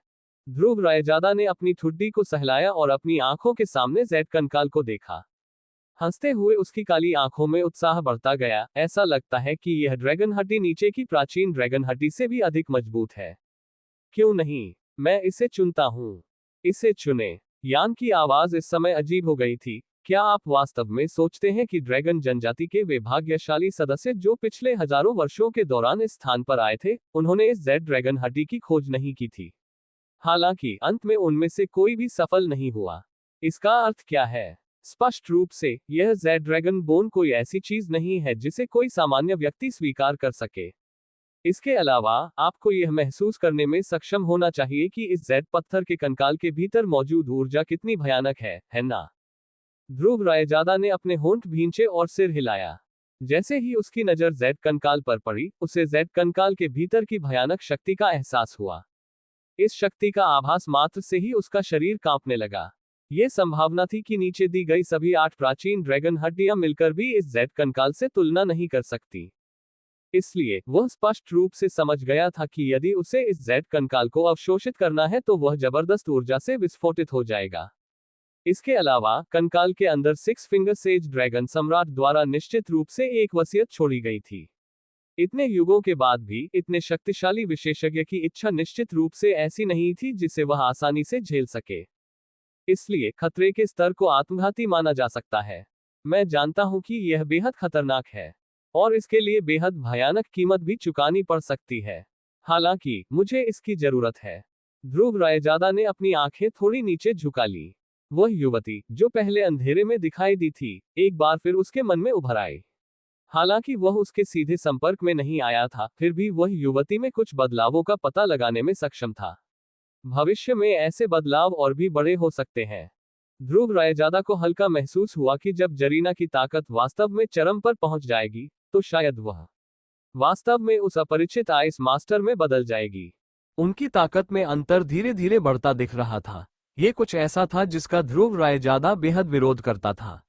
[SPEAKER 1] ध्रुव रायजादा ने अपनी ठुड्डी को सहलाया और अपनी आंखों के सामने ज़ेड कंकाल को देखा। हंसते हुए उसकी काली आंखों में उत्साह बढ़ता गया। ऐसा लगता है कि यह ड्रैगन हड्डी नीचे की प्राचीन ड्रैगन हड्डी से भी अधिक मजबूत है। क्यों नहीं, मैं इसे चुनता हूं। इसे चुने। यान की आवाज इस समय अजीब हो गई थी। क्या आप वास्तव में सोचते हैं कि ड्रैगन जनजाति के वे भाग्यशाली सदस्य जो पिछले हजारों वर्षों के दौरान इस स्थान पर आए थे, उन्होंने इस ज़ेड ड्रैगन हड्डी की खोज नहीं की थी? हालांकि अंत में उनमें से कोई भी सफल नहीं हुआ। इसका अर्थ क्या है? स्पष्ट रूप से यह ज़ेड ड्रैगन बोन कोई ऐसी चीज नहीं है जिसे कोई सामान्य व्यक्ति स्वीकार कर सके। इसके अलावा आपको यह महसूस करने में सक्षम होना चाहिए कि इस ज़ेड पत्थर के कंकाल के भीतर मौजूद ऊर्जा कितनी भयानक है ना? ध्रुव रायजादा ने अपने होंठ भींचे और सिर हिलाया। जैसे ही उसकी नजर ज़ेड कंकाल पर पड़ी, उसे ज़ेड कंकाल के भीतर की भयानक शक्ति का एहसास हुआ। इस शक्ति का आभास मात्र से ही उसका शरीर कांपने लगा। यह संभावना थी कि नीचे दी गई सभी 8 प्राचीन ड्रैगन हड्डियां मिलकर भी इस ज़ेड कंकाल से तुलना नहीं कर सकती। इसलिए वह स्पष्ट रूप से समझ गया था कि यदि उसे इस ज़ेड कंकाल को अवशोषित करना है तो वह जबरदस्त ऊर्जा से विस्फोटित हो जाएगा। इसके अलावा कंकाल के अंदर 6 फिंगर सेज ड्रैगन सम्राट द्वारा निश्चित रूप से एक वसीयत छोड़ी गई थी। इतने युगों के बाद भी इतने शक्तिशाली विशेषज्ञ की इच्छा निश्चित रूप से ऐसी नहीं थी जिसे वह आसानी से झेल सके। इसलिए खतरे के स्तर को आत्मघाती माना जा सकता है। मैं जानता हूं कि यह बेहद खतरनाक है और इसके लिए बेहद भयानक कीमत भी चुकानी पड़ सकती है। हालांकि मुझे इसकी जरूरत है। ध्रुव रायजादा ने अपनी आंखें थोड़ी नीचे झुका ली। वह युवती जो पहले अंधेरे में दिखाई दी थी, एक बार फिर उसके मन में उभर आई। हालांकि वह उसके सीधे संपर्क में नहीं आया था, फिर भी वह युवती में कुछ बदलावों का पता लगाने में सक्षम था। भविष्य में ऐसे बदलाव और भी बड़े हो सकते हैं। ध्रुव रायजादा को हल्का महसूस हुआ कि जब जरीना की ताकत वास्तव में चरम पर पहुंच जाएगी, तो शायद वह वास्तव में उस अपरिचित आइस मास्टर में बदल जाएगी।
[SPEAKER 2] उनकी ताकत में अंतर धीरे धीरे बढ़ता दिख रहा था। ये कुछ ऐसा था जिसका ध्रुव रायजादा बेहद विरोध करता था।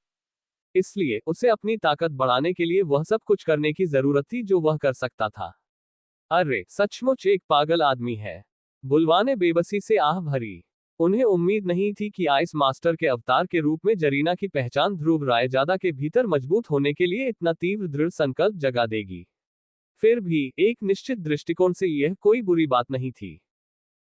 [SPEAKER 1] इसलिए उसे अपनी ताकत बढ़ाने के लिए वह सब कुछ करने की जरूरत थी जो वह कर सकता था। अरे, सचमुच एक पागल आदमी है। बुलवा ने बेबसी से आह भरी। उन्हें उम्मीद नहीं थी कि आइस मास्टर के अवतार के रूप में जरीना की पहचान ध्रुव रायजादा के भीतर मजबूत होने के लिए इतना तीव्र दृढ़ संकल्प जगा देगी। फिर भी एक निश्चित दृष्टिकोण से यह कोई बुरी बात नहीं थी।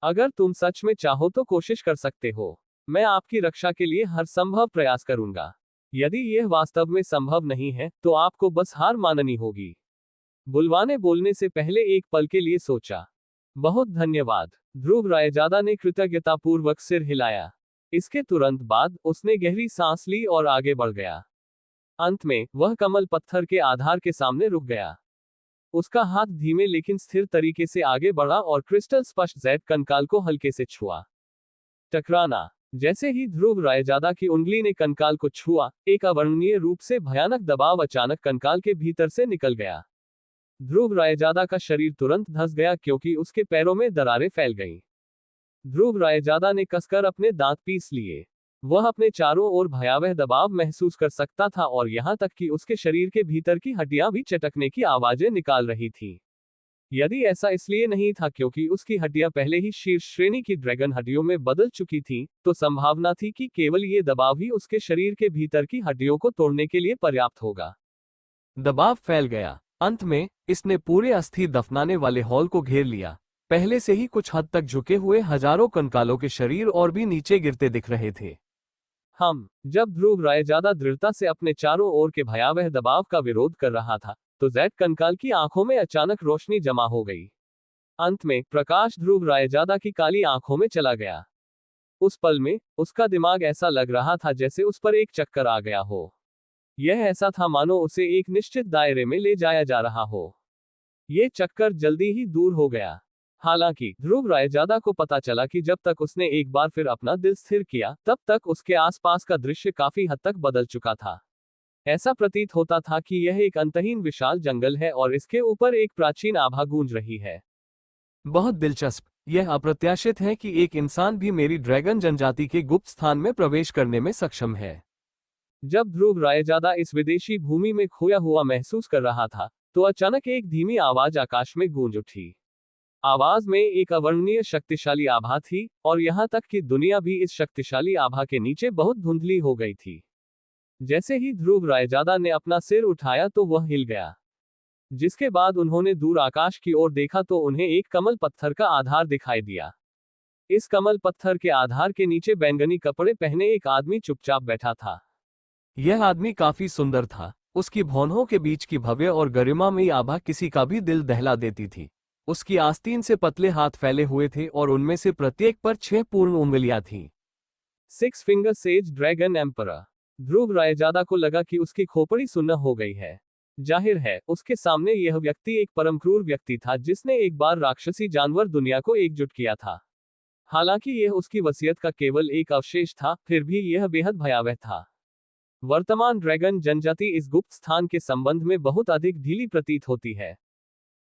[SPEAKER 1] अगर तुम सच में चाहो तो कोशिश कर सकते हो। मैं आपकी रक्षा के लिए हर संभव प्रयास करूंगा। यदि यह वास्तव में संभव नहीं है तो आपको बस हार माननी होगी। बुलवा ने बोलने से पहले एक पल के लिए सोचा। बहुत धन्यवाद। ध्रुव रायजादा ने कृतज्ञतापूर्वक सिर हिलाया। इसके तुरंत बाद उसने गहरी सांस ली और आगे बढ़ गया। अंत में वह कमल पत्थर के आधार के सामने रुक गया। उसका हाथ धीमे लेकिन स्थिर तरीके से आगे बढ़ा और क्रिस्टल स्पष्ट जेड कंकाल को हल्के से छुआ। टकराना। जैसे ही ध्रुव रायजादा की उंगली ने कंकाल को छुआ, एक अवर्णनीय रूप से भयानक दबाव अचानक कंकाल के भीतर से निकल गया। ध्रुव रायजादा का शरीर तुरंत धंस गया क्योंकि उसके पैरों में दरारें फैल गईं। ध्रुव रायजादा ने कसकर अपने दांत पीस लिए। वह अपने चारों ओर भयावह दबाव महसूस कर सकता था और यहां तक कि उसके शरीर के भीतर की हड्डियां भी चटकने की आवाजें निकाल रही थीं। यदि ऐसा इसलिए नहीं था क्योंकि उसकी हड्डियां पहले ही शीर्ष श्रेणी की ड्रैगन हड्डियों में बदल चुकी थीं, तो संभावना थी कि केवल ये दबाव ही उसके शरीर के भीतर की हड्डियों को तोड़ने के लिए पर्याप्त होगा।
[SPEAKER 2] दबाव फैल गया। अंत में इसने पूरे अस्थि दफनाने वाले हॉल को घेर लिया। पहले से ही कुछ हद तक झुके हुए हजारों कंकालों के शरीर और भी नीचे गिरते दिख रहे थे।
[SPEAKER 1] जब ध्रुव रायजादा दृढ़ता से अपने चारों ओर के भयावह दबाव का विरोध कर रहा था, तो जेड कंकाल की आंखों में अचानक रोशनी जमा हो गई। अंत में प्रकाश ध्रुव रायजादा की काली आंखों में चला गया। उस पल में उसका दिमाग ऐसा लग रहा था जैसे उस पर एक चक्कर आ गया हो। यह ऐसा था मानो उसे एक निश्चित दायरे में ले जाया जा रहा हो। यह चक्कर जल्दी ही दूर हो गया। हालांकि ध्रुव रायजादा को पता चला कि जब तक उसने एक बार फिर अपना दिल स्थिर किया, तब तक उसके आसपास का दृश्य काफी हद तक बदल चुका था। ऐसा प्रतीत होता था कि यह एक अंतहीन विशाल जंगल है और इसके ऊपर एक प्राचीन आभा गूंज रही है।
[SPEAKER 2] बहुत दिलचस्प। यह अप्रत्याशित है कि एक इंसान भी मेरी ड्रैगन जनजाति के गुप्त स्थान में प्रवेश करने में सक्षम है।
[SPEAKER 1] जब ध्रुव रायजादा इस विदेशी भूमि में खोया हुआ महसूस कर रहा था, तो अचानक एक धीमी आवाज आकाश में गूंज उठी। आवाज में एक अवर्णनीय शक्तिशाली आभा थी, और यहां तक कि दुनिया भी इस शक्तिशाली आभा के नीचे बहुत धुंधली हो गई थी। जैसे ही ध्रुव रायजादा ने अपना सिर उठाया तो वह हिल गया। जिसके बाद उन्होंने दूर आकाश की ओर देखा तो उन्हें एक कमल पत्थर का आधार दिखाई दिया। इस कमल पत्थर के आधार के नीचे बैंगनी कपड़े पहने एक आदमी चुपचाप बैठा था।
[SPEAKER 2] यह आदमी काफी सुंदर था। उसकी भौहों के बीच की भव्य और गरिमामयी आभा किसी का भी दिल दहला देती थी। उसकी आस्तीन से पतले हाथ फैले हुए थे और उनमें से प्रत्येक पर 6 पूर्ण उंगलियां थीं।
[SPEAKER 1] 6 फिंगर सेज ड्रैगन एम्परर। ध्रुव रायजादा को लगा कि उसकी खोपड़ी सुन्न हो गई है। जाहिर है, उसके सामने यह व्यक्ति एक परम क्रूर व्यक्ति था जिसने एक बार राक्षसी जानवर दुनिया को एकजुट किया था। हालांकि यह उसकी वसीयत का केवल एक अवशेष था, फिर भी यह बेहद भयावह था। वर्तमान ड्रैगन जनजाति इस गुप्त स्थान के संबंध में बहुत अधिक ढीली प्रतीत होती है।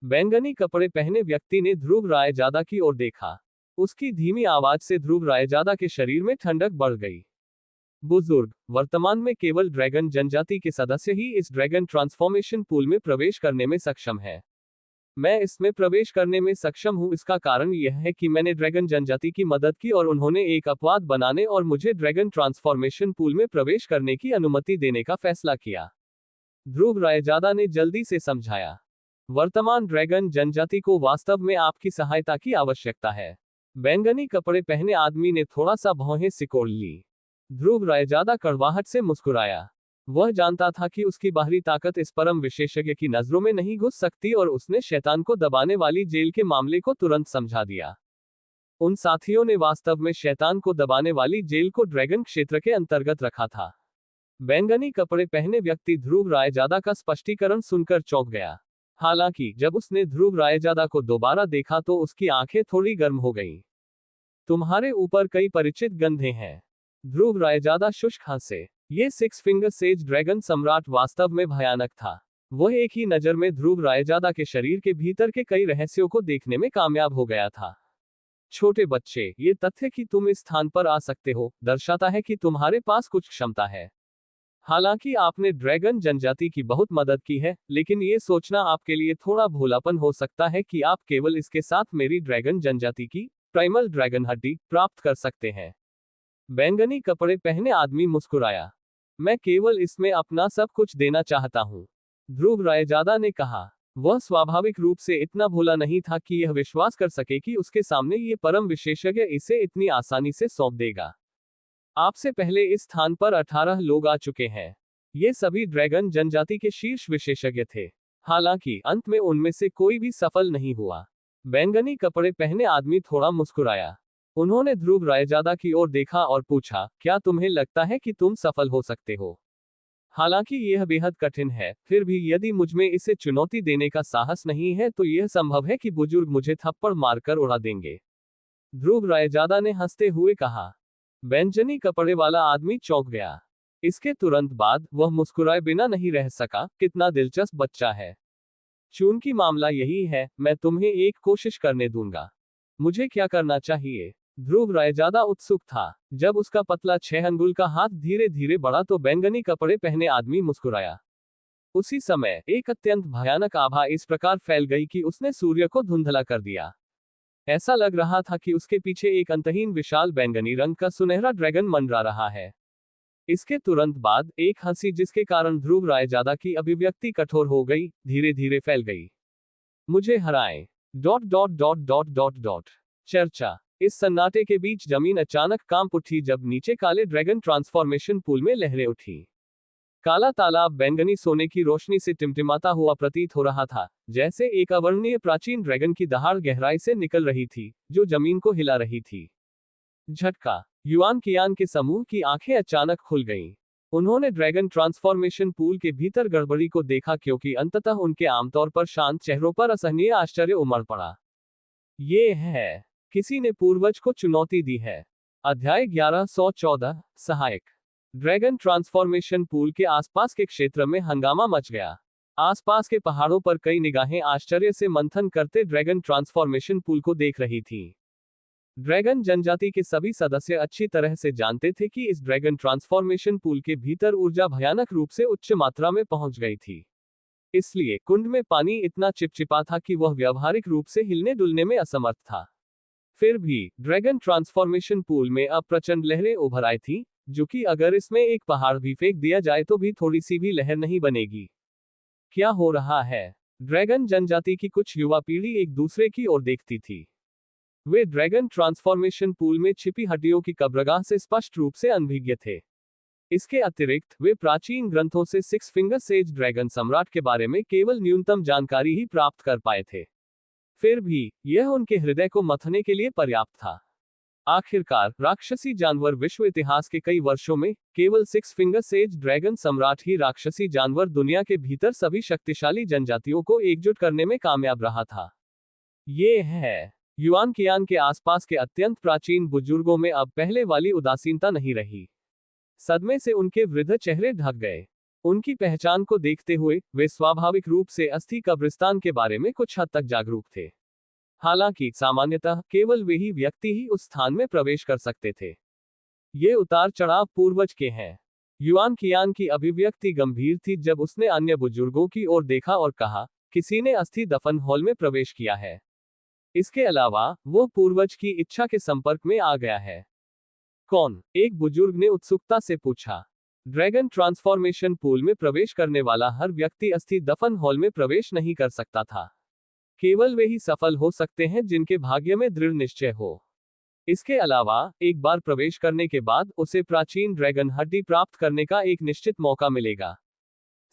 [SPEAKER 1] बैंगनी कपड़े पहने व्यक्ति ने ध्रुव रायजादा की ओर देखा। उसकी धीमी आवाज से ध्रुव रायजादा के शरीर में ठंडक बढ़ गई। बुजुर्ग, वर्तमान में केवल ड्रैगन जनजाति के सदस्य ही इस ड्रैगन ट्रांसफॉर्मेशन पूल में प्रवेश करने में सक्षम है। मैं इसमें प्रवेश करने में सक्षम हूं, इसका कारण यह है कि मैंने ड्रैगन जनजाति की मदद की और उन्होंने एक अपवाद बनाने और मुझे ड्रैगन ट्रांसफॉर्मेशन पूल में प्रवेश करने की अनुमति देने का फैसला किया। ध्रुव रायजादा ने जल्दी से समझाया। वर्तमान ड्रैगन जनजाति को वास्तव में आपकी सहायता की आवश्यकता है। बैंगनी कपड़े पहने आदमी ने थोड़ा सा भौहें सिकोड़ ली। ध्रुव रायजादा कड़वाहट से मुस्कुराया। वह जानता था कि उसकी बाहरी ताकत इस परम विशेषज्ञ की नजरों में नहीं घुस सकती और उसने शैतान को दबाने वाली जेल के मामले को तुरंत समझा दिया। उन साथियों ने वास्तव में शैतान को दबाने वाली जेल को ड्रैगन क्षेत्र के अंतर्गत रखा था। बैंगनी कपड़े पहने व्यक्ति ध्रुव रायजादा का स्पष्टीकरण सुनकर चौंक गया। हालांकि जब उसने ध्रुव रायजादा को दोबारा देखा तो उसकी आंखें थोड़ी गर्म हो गईं। तुम्हारे ऊपर कई परिचित गंधे हैं। ध्रुव रायजादा शुष्क हंसे। ये 6 फिंगर सेज ड्रैगन सम्राट वास्तव में भयानक था। वह एक ही नजर में ध्रुव रायजादा के शरीर के भीतर के कई रहस्यों को देखने में कामयाब हो गया था। छोटे बच्चे, ये तथ्य कि तुम इस स्थान पर आ सकते हो, दर्शाता है कि तुम्हारे पास कुछ क्षमता है। हालांकि आपने ड्रैगन जनजाति की बहुत मदद की है, लेकिन ये सोचना आपके लिए थोड़ा भोलापन हो सकता है कि आप केवल इसके साथ मेरी ड्रैगन जनजाति की प्राइमल ड्रैगन हड्डी प्राप्त कर सकते हैं। बैंगनी कपड़े पहने आदमी मुस्कुराया। मैं केवल इसमें अपना सब कुछ देना चाहता हूँ, ध्रुव रायजादा ने कहा। वह स्वाभाविक रूप से इतना भोला नहीं था कि यह विश्वास कर सके कि उसके सामने ये परम विशेषज्ञ इसे इतनी आसानी से सौंप देगा। आपसे पहले इस स्थान पर 18 लोग आ चुके हैं। ये सभी ड्रैगन जनजाति के शीर्ष विशेषज्ञ थे। हालांकि अंत में उनमें से कोई भी सफल नहीं हुआ। बैंगनी कपड़े पहने आदमी थोड़ा मुस्कुराया। उन्होंने ध्रुव रायजादा की ओर देखा और पूछा, क्या तुम्हें लगता है कि तुम सफल हो सकते हो? हालांकि यह बेहद कठिन है, फिर भी यदि मुझमें इसे चुनौती देने का साहस नहीं है तो यह संभव है कि बुजुर्ग मुझे थप्पड़ मारकर उड़ा देंगे, ध्रुव रायजादा ने हंसते हुए कहा। बैंगनी कपड़े वाला आदमी चौंक गया। इसके तुरंत बाद वह मुस्कुराए बिना नहीं रह सका। कितना दिलचस्प बच्चा है। चूंकि मामला यही है, मैं तुम्हें एक कोशिश करने दूंगा। मुझे क्या करना चाहिए? ध्रुव रायजादा उत्सुक था। जब उसका पतला 6 अंगुल का हाथ धीरे धीरे बढ़ा तो बैंगनी कपड़े पहने आदमी मुस्कुराया। उसी समय एक अत्यंत भयानक आभा इस प्रकार फैल गई कि उसने सूर्य को धुंधला कर दिया। ऐसा लग रहा था कि उसके पीछे एक अंतहीन विशाल बैंगनी रंग का सुनहरा ड्रैगन मंडरा रहा है। इसके तुरंत बाद एक हंसी, जिसके कारण ध्रुव रायजादा की अभिव्यक्ति कठोर हो गई, धीरे धीरे फैल गई। मुझे हराएं। ... चर्चा। इस सन्नाटे के बीच जमीन अचानक कांप उठी जब नीचे काले ड्रैगन ट्रांसफॉर्मेशन पूल में लहरें उठी। काला तालाब बैंगनी सोने की रोशनी से टिमटिमाता हुआ प्रतीत हो रहा था, जैसे एक अवर्णनीय प्राचीन ड्रैगन की दहाड़ गहराई से निकल रही थी, जो जमीन को हिला रही थी। झटका। युआन कियान के समूह की आंखें अचानक खुल गईं। उन्होंने ड्रैगन ट्रांसफॉर्मेशन पूल के भीतर गड़बड़ी को देखा, क्योंकि अंततः उनके आमतौर पर शांत चेहरों पर असहनीय आश्चर्य उमड़ पड़ा। ये है, किसी ने पूर्वज को चुनौती दी है। अध्याय 1114 सहायक। ड्रैगन ट्रांसफॉर्मेशन पूल के आसपास के क्षेत्र में हंगामा मच गया। आसपास के पहाड़ों पर कई निगाहें आश्चर्य से मंथन करते ड्रैगन ट्रांसफॉर्मेशन पूल को देख रही थीं। ड्रैगन जनजाति के सभी सदस्य अच्छी तरह से जानते थे कि इस ड्रैगन ट्रांसफॉर्मेशन पूल के भीतर ऊर्जा भयानक रूप से उच्च मात्रा में पहुंच गई थी। इसलिए कुंड में पानी इतना चिपचिपा था कि वह व्यावहारिक रूप से हिलने डुलने में असमर्थ था। फिर भी ड्रैगन ट्रांसफॉर्मेशन पूल में अब प्रचंड लहरें उभर आई थीं, जो कि अगर इसमें एक पहाड़ भी फेंक दिया जाए तो भी थोड़ी सी भी लहर नहीं बनेगी। क्या हो रहा है? ड्रैगन जनजाति की कुछ युवा पीढ़ी एक दूसरे की ओर देखती थी। वे ड्रैगन ट्रांसफॉर्मेशन पूल में छिपी हड्डियों की कब्रगाह से स्पष्ट रूप से अनभिज्ञ थे। इसके अतिरिक्त वे प्राचीन ग्रंथों से 6 फिंगर सेज ड्रैगन सम्राट के बारे में केवल न्यूनतम जानकारी ही प्राप्त कर पाए थे। फिर भी यह उनके हृदय को मथने के लिए पर्याप्त था। आखिरकार राक्षसी जानवर विश्व इतिहास के कई वर्षों में केवल 6 फिंगर सेज ड्रैगन सम्राट ही राक्षसी जानवर दुनिया के भीतर सभी शक्तिशाली जनजातियों को एकजुट करने में कामयाब रहा था। ये है, युआन कियान के आसपास के अत्यंत प्राचीन बुजुर्गों में अब पहले वाली उदासीनता नहीं रही। सदमे से उनके वृद्ध चेहरे ढक गए। उनकी पहचान को देखते हुए वे स्वाभाविक रूप से अस्थि कब्रिस्तान के बारे में कुछ हद तक जागरूक थे। हालांकि सामान्यतः केवल वे ही व्यक्ति ही उस स्थान में प्रवेश कर सकते थे। ये उतार चढ़ाव पूर्वज के हैं। युआन कियान की अभिव्यक्ति गंभीर थी जब उसने अन्य बुजुर्गों की ओर देखा और कहा, किसी ने अस्थि दफन हॉल में प्रवेश किया है। इसके अलावा वो पूर्वज की इच्छा के संपर्क में आ गया है। कौन? एक बुजुर्ग ने उत्सुकता से पूछा। ड्रैगन ट्रांसफॉर्मेशन पूल में प्रवेश करने वाला हर व्यक्ति अस्थि दफन हॉल में प्रवेश नहीं कर सकता था। केवल वे ही सफल हो सकते हैं जिनके भाग्य में दृढ़ निश्चय हो। इसके अलावा एक बार प्रवेश करने के बाद उसे प्राचीन ड्रैगन हड्डी प्राप्त करने का एक निश्चित मौका मिलेगा।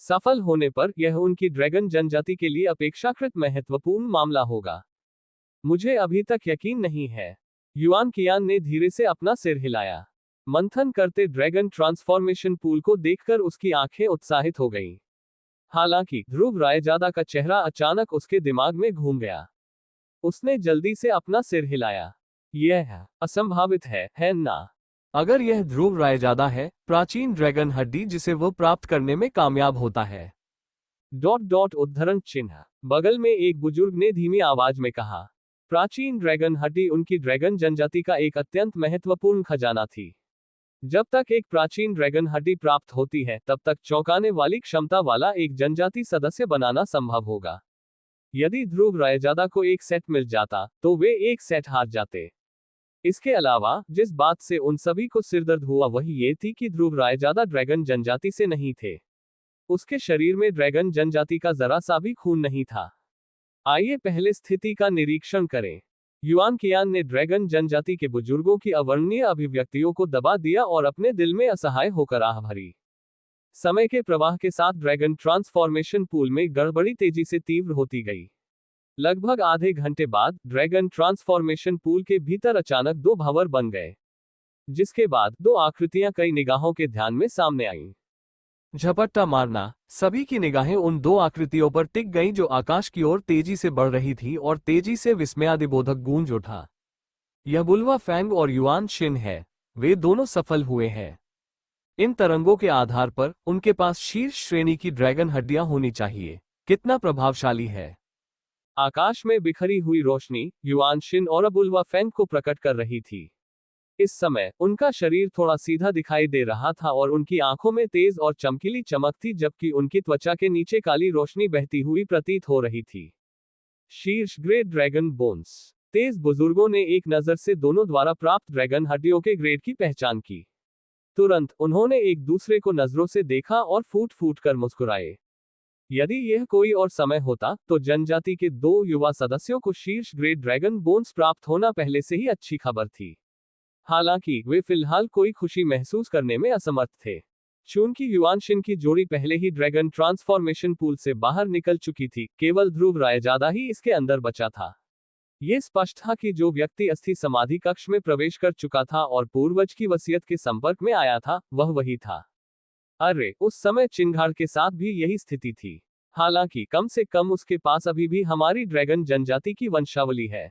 [SPEAKER 1] सफल होने पर यह उनकी ड्रैगन जनजाति के लिए अपेक्षाकृत महत्वपूर्ण मामला होगा। मुझे अभी तक यकीन नहीं है। युआन कियान ने धीरे से अपना सिर हिलाया। मंथन करते ड्रैगन ट्रांसफॉर्मेशन पूल को देखकर उसकी आंखें उत्साहित हो गईं। हालांकि ध्रुव रायजादा का चेहरा अचानक उसके दिमाग में घूम गया। उसने जल्दी से अपना सिर हिलाया। यह असंभावित है ना?
[SPEAKER 2] अगर यह ध्रुव रायजादा है, प्राचीन ड्रैगन हड्डी जिसे वो प्राप्त करने में कामयाब होता है। ...
[SPEAKER 1] उद्धरण चिन्ह। बगल में एक बुजुर्ग ने धीमी आवाज में कहा। प्राचीन ड्रैगन हड्डी उनकी ड्रैगन जनजाति का एक अत्यंत महत्वपूर्ण खजाना थी। जब तक एक प्राचीन ड्रैगन हड्डी प्राप्त होती है, तब तक चौंकाने वाली क्षमता वाला एक जनजाति सदस्य बनाना संभव होगा। यदि ध्रुव रायजादा को एक सेट मिल जाता, तो वे एक सेट हार जाते। इसके अलावा जिस बात से उन सभी को सिरदर्द हुआ वह ये थी कि ध्रुव रायजादा ड्रैगन जनजाति से नहीं थे। उसके शरीर में ड्रैगन जनजाति का जरा सा भी खून नहीं था। आइए पहले स्थिति का निरीक्षण करें। युआन कियान ने ड्रैगन जनजाति के बुजुर्गों की अवर्णनीय अभिव्यक्तियों को दबा दिया और अपने दिल में असहाय होकर आह भरी। समय के प्रवाह के साथ ड्रैगन ट्रांसफॉर्मेशन पूल में गड़बड़ी तेजी से तीव्र होती गई। लगभग आधे घंटे बाद ड्रैगन ट्रांसफॉर्मेशन पूल के भीतर अचानक दो भंवर बन गए, जिसके बाद दो आकृतियां कई निगाहों के ध्यान में सामने आईं।
[SPEAKER 2] झपट्टा मारना, सभी की निगाहें उन दो आकृतियों पर टिक गईं जो आकाश की ओर तेजी से बढ़ रही थी और तेजी से विस्मयादिबोधक गूंज उठा। यह बुलवा फैंग और युआन शिन है। वे दोनों सफल हुए हैं। इन तरंगों के आधार पर उनके पास शीर्ष श्रेणी की ड्रैगन हड्डियां होनी चाहिए। कितना प्रभावशाली है।
[SPEAKER 1] आकाश में बिखरी हुई रोशनी युआन शिन और बुलवा फैंग को प्रकट कर रही थी। इस समय उनका शरीर थोड़ा सीधा दिखाई दे रहा था और उनकी आंखों में तेज और चमकीली चमक थी, जबकि उनकी त्वचा के नीचे काली रोशनी बहती हुई प्रतीत हो रही थी। शीर्ष ग्रेड ड्रैगन बोन्स। तेज बुजुर्गों ने एक नजर से दोनों द्वारा प्राप्त ड्रैगन हड्डियों के ग्रेड की पहचान की। तुरंत उन्होंने एक दूसरे को नजरों से देखा और फूट फूट कर मुस्कुराए। यदि यह कोई और समय होता तो जनजाति के दो युवा सदस्यों को शीर्ष ग्रेड ड्रैगन बोन्स प्राप्त होना पहले से ही अच्छी खबर थी। हालांकि वे फिलहाल कोई खुशी महसूस करने में असमर्थ थे। चूंकि युआन शिन की जोड़ी पहले ही ड्रैगन ट्रांसफॉर्मेशन पूल से बाहर निकल चुकी थी, केवल ध्रुव रायजादा ही इसके अंदर बचा था। ये स्पष्ट था कि जो व्यक्ति अस्थि समाधि कक्ष में प्रवेश कर चुका था और पूर्वज की वसीयत के संपर्क में आया था, वह वही था। अरे, उस समय चिंगार के साथ भी यही स्थिति थी। हालांकि कम से कम उसके पास अभी भी हमारी ड्रैगन जनजाति की वंशावली है।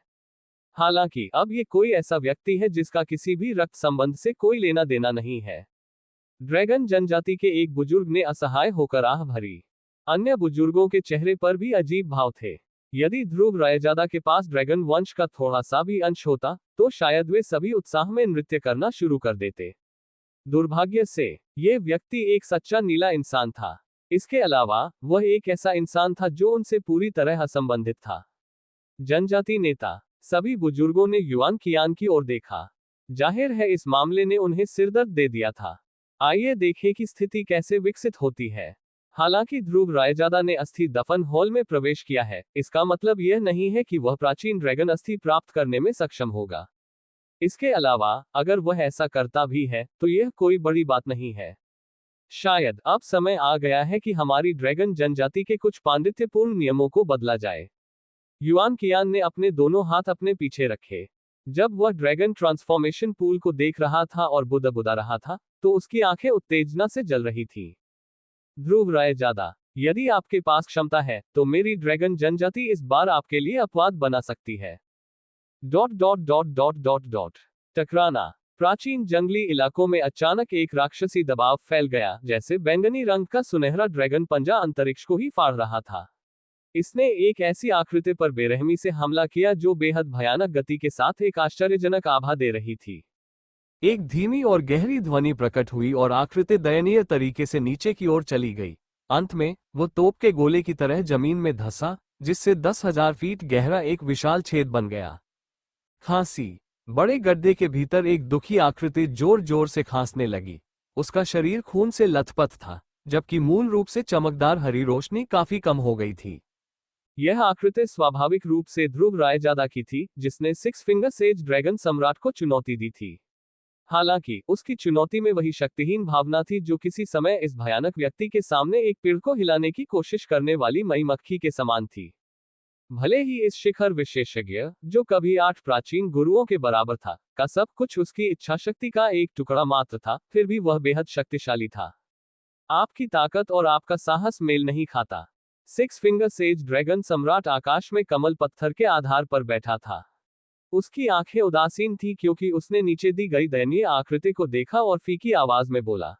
[SPEAKER 1] हालांकि अब ये कोई ऐसा व्यक्ति है जिसका किसी भी रक्त संबंध से कोई लेना देना नहीं है। ड्रैगन जनजाति के एक बुजुर्ग ने असहाय होकर आह भरी। अन्य बुजुर्गों के चेहरे पर भी अजीब भाव थे। यदि ध्रुव रायजादा के पास ड्रैगन वंश का थोड़ा सा भी अंश होता तो शायद वे सभी उत्साह में नृत्य करना शुरू कर देते। दुर्भाग्य से ये व्यक्ति एक सच्चा नीला इंसान था। इसके अलावा वह एक ऐसा इंसान था जो उनसे पूरी तरह असंबंधित था। जनजाति नेता। सभी बुजुर्गों ने युआन कियान की ओर देखा। जाहिर है इस मामले ने उन्हें सिरदर्द दे दिया था। आइए देखें कि स्थिति कैसे विकसित होती है। हालांकि ध्रुव रायजादा ने अस्थि दफन हॉल में प्रवेश किया है, इसका मतलब यह नहीं है कि वह प्राचीन ड्रैगन अस्थि प्राप्त करने में सक्षम होगा। इसके अलावा अगर वह ऐसा करता भी है तो यह कोई बड़ी बात नहीं है। शायद अब समय आ गया है कि हमारी ड्रैगन जनजाति के कुछ पांडित्यपूर्ण नियमों को बदला जाए। युआन कियान ने अपने दोनों हाथ अपने पीछे रखे। जब वह ड्रैगन ट्रांसफॉर्मेशन पूल को देख रहा था और बुदबुदा रहा था, तो उसकी आंखें उत्तेजना से जल रही थी। ध्रुव रायजादा, यदि आपके पास क्षमता है तो मेरी ड्रैगन जनजाति इस बार आपके लिए अपवाद बना सकती है। टकराना। प्राचीन जंगली इलाकों में अचानक एक राक्षसी दबाव फैल गया, जैसे बैंगनी रंग का सुनहरा ड्रैगन पंजा अंतरिक्ष को ही फाड़ रहा था। इसने एक ऐसी आकृति पर बेरहमी से हमला किया जो बेहद भयानक गति के साथ एक आश्चर्यजनक आभा दे रही थी।
[SPEAKER 2] एक धीमी और गहरी ध्वनि प्रकट हुई और आकृति दयनीय तरीके से नीचे की ओर चली गई। अंत में वो तोप के गोले की तरह जमीन में धंसा, जिससे 10,000 फीट गहरा एक विशाल छेद बन गया। खांसी। बड़े गड्ढे के भीतर एक दुखी आकृति जोर जोर से खांसने लगी। उसका शरीर खून से लथपथ था, जबकि मूल रूप से चमकदार हरी रोशनी काफी कम हो गई थी।
[SPEAKER 1] यह आकृति स्वाभाविक रूप से ध्रुव रायजादा की थी, जिसने सिक्स फिंगर सेज ड्रैगन सम्राट को चुनौती दी थी। हालांकि उसकी चुनौती में वही शक्तिहीन भावना थी जो किसी समय इस भयानक व्यक्ति के सामने एक पेड़ को हिलाने की कोशिश करने वाली मई मक्खी के समान थी। भले ही इस शिखर विशेषज्ञ, जो कभी 8 प्राचीन गुरुओं के बराबर था, का सब कुछ उसकी इच्छाशक्ति का एक टुकड़ा मात्र था, फिर भी वह बेहद शक्तिशाली था। आपकी ताकत और आपका साहस मेल नहीं खाता। सिक्स फिंगर सेज ड्रैगन सम्राट आकाश में कमल पत्थर के आधार पर बैठा था। उसकी आंखें उदासीन थी क्योंकि उसने नीचे दी गई दयनीय आकृति को देखा और फीकी आवाज में बोला,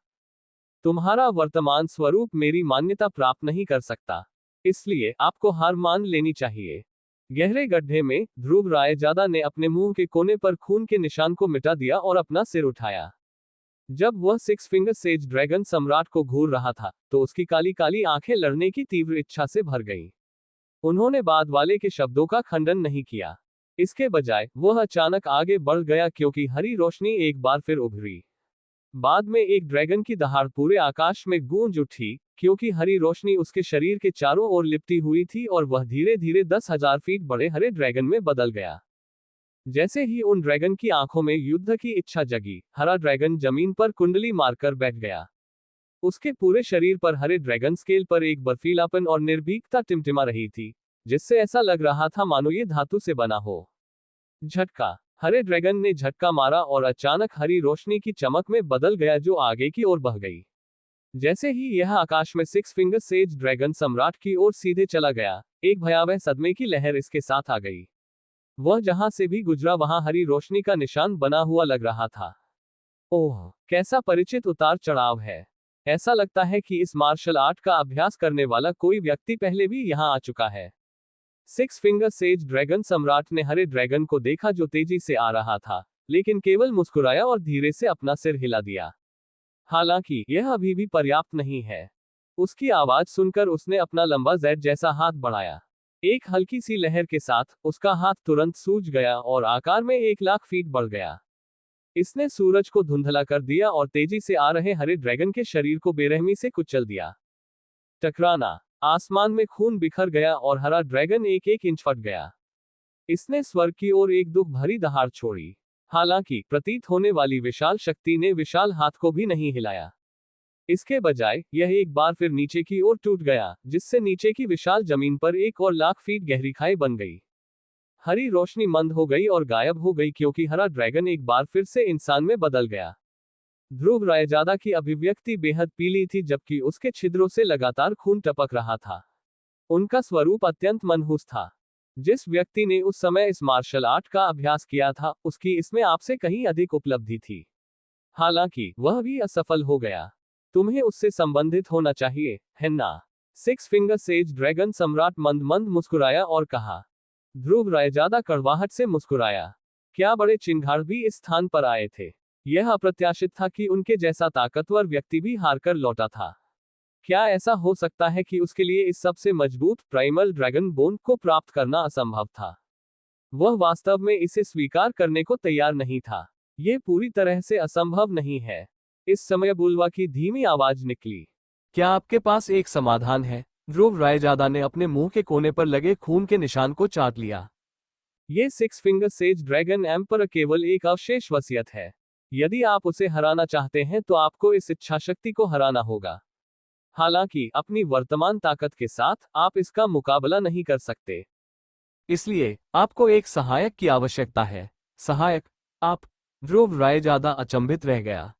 [SPEAKER 1] तुम्हारा वर्तमान स्वरूप मेरी मान्यता प्राप्त नहीं कर सकता, इसलिए आपको हार मान लेनी चाहिए। गहरे गड्ढे में ध्रुव रायजादा ने अपने मुंह के कोने पर खून के निशान को मिटा दिया और अपना सिर उठाया। जब वह सिक्स फिंगर सेज ड्रैगन सम्राट को घूर रहा था तो उसकी काली काली आंखें लड़ने की तीव्र इच्छा से भर गईं। उन्होंने बाद वाले के शब्दों का खंडन नहीं किया। इसके बजाय वह अचानक आगे बढ़ गया क्योंकि हरी रोशनी एक बार फिर उभरी। बाद में एक ड्रैगन की दहाड़ पूरे आकाश में गूंज उठी, क्योंकि हरी रोशनी उसके शरीर के चारों ओर लिपटी हुई थी और वह धीरे धीरे 10,000 फीट बड़े हरे ड्रैगन में बदल गया। जैसे ही उन ड्रैगन की आंखों में युद्ध की इच्छा जगी, हरा ड्रैगन जमीन पर कुंडली मारकर बैठ गया। उसके पूरे शरीर पर हरे ड्रैगन स्केल पर एक बर्फीलापन और निर्भीकता टिमटिमा रही थी, जिससे ऐसा लग रहा था मानो ये धातु से बना हो। झटका। हरे ड्रैगन ने झटका मारा और अचानक हरी रोशनी की चमक में बदल गया जो आगे की ओर बह गई। जैसे ही यह आकाश में सिक्स फिंगर सेज ड्रैगन सम्राट की ओर सीधे चला गया, एक भयावह सदमे की लहर इसके साथ आ गई। वह जहां से भी गुजरा वहां हरी रोशनी का निशान बना हुआ लग रहा था। ओह, कैसा परिचित उतार चढ़ाव है। ऐसा लगता है कि इस मार्शल आर्ट का अभ्यास करने वाला कोई व्यक्ति पहले भी यहां आ चुका है। सिक्स फिंगर सेज ड्रैगन सम्राट ने हरे ड्रैगन को देखा जो तेजी से आ रहा था, लेकिन केवल मुस्कुराया और धीरे से अपना सिर हिला दिया। हालांकि यह अभी भी पर्याप्त नहीं है। उसकी आवाज सुनकर उसने अपना लंबा जेड जैसा हाथ बढ़ाया। एक हल्की सी लहर के साथ उसका हाथ तुरंत सूज गया और आकार में 1,00,000 फीट बढ़ गया। इसने सूरज को धुंधला कर दिया और तेजी से आ रहे हरे ड्रैगन के शरीर को बेरहमी से कुचल दिया। टकराना। आसमान में खून बिखर गया और हरा ड्रैगन एक एक इंच फट गया। इसने स्वर्ग की ओर एक दुख भरी दहाड़ छोड़ी। हालांकि प्रतीत होने वाली विशाल शक्ति ने विशाल हाथ को भी नहीं हिलाया। इसके बजाय यह एक बार फिर नीचे की ओर टूट गया, जिससे नीचे की विशाल जमीन पर 1,00,000 फीट गहरी खाई बन गई। हरी रोशनी मंद हो गई और गायब हो गई क्योंकि हरा ड्रैगन एक बार फिर से इंसान में बदल गया। ध्रुव रायजादा की अभिव्यक्ति बेहद पीली थी जबकि उसके छिद्रों से लगातार खून टपक रहा था। उनका स्वरूप अत्यंत मनहूस था। जिस व्यक्ति ने उस समय इस मार्शल आर्ट का अभ्यास किया था, उसकी इसमें आपसे कहीं अधिक उपलब्धि थी। हालांकि वह भी असफल हो गया। तुम्हें उससे संबंधित होना चाहिए, है ना? सिक्स फिंगर सेज ड्रैगन सम्राट मंद मंद मुस्कुराया और कहा। ध्रुव रायजादा कड़वाहट से मुस्कुराया। क्या बड़े चिंगार भी इस स्थान पर आए थे। यह अप्रत्याशित था कि उनके जैसा ताकतवर व्यक्ति भी हारकर लौटा था। क्या ऐसा हो सकता है कि उसके लिए इस सबसे मजबूत प्राइमल ड्रैगन बोन को प्राप्त करना असंभव था? वह वास्तव में इसे स्वीकार करने को तैयार नहीं था। यह पूरी तरह से असंभव नहीं है। इस समय बुलवा की धीमी आवाज निकली।
[SPEAKER 2] क्या आपके पास एक समाधान है? ध्रुव रायजादा ने अपने मुंह के कोने पर लगे खून के निशान को चाट लिया।
[SPEAKER 1] ये six finger says dragon emperor केवल एक अवशेष वसीयत है। यदि आप उसे हराना चाहते हैं तो आपको इस इच्छाशक्ति को हराना होगा। हालांकि अपनी वर्तमान ताकत के साथ आप इसका मुकाबला नहीं कर सकते।
[SPEAKER 2] इसलिए आपको एक सहायक की आवश्यकता है। सहायक? आप? ध्रुव रायजादा अचंभित रह गया।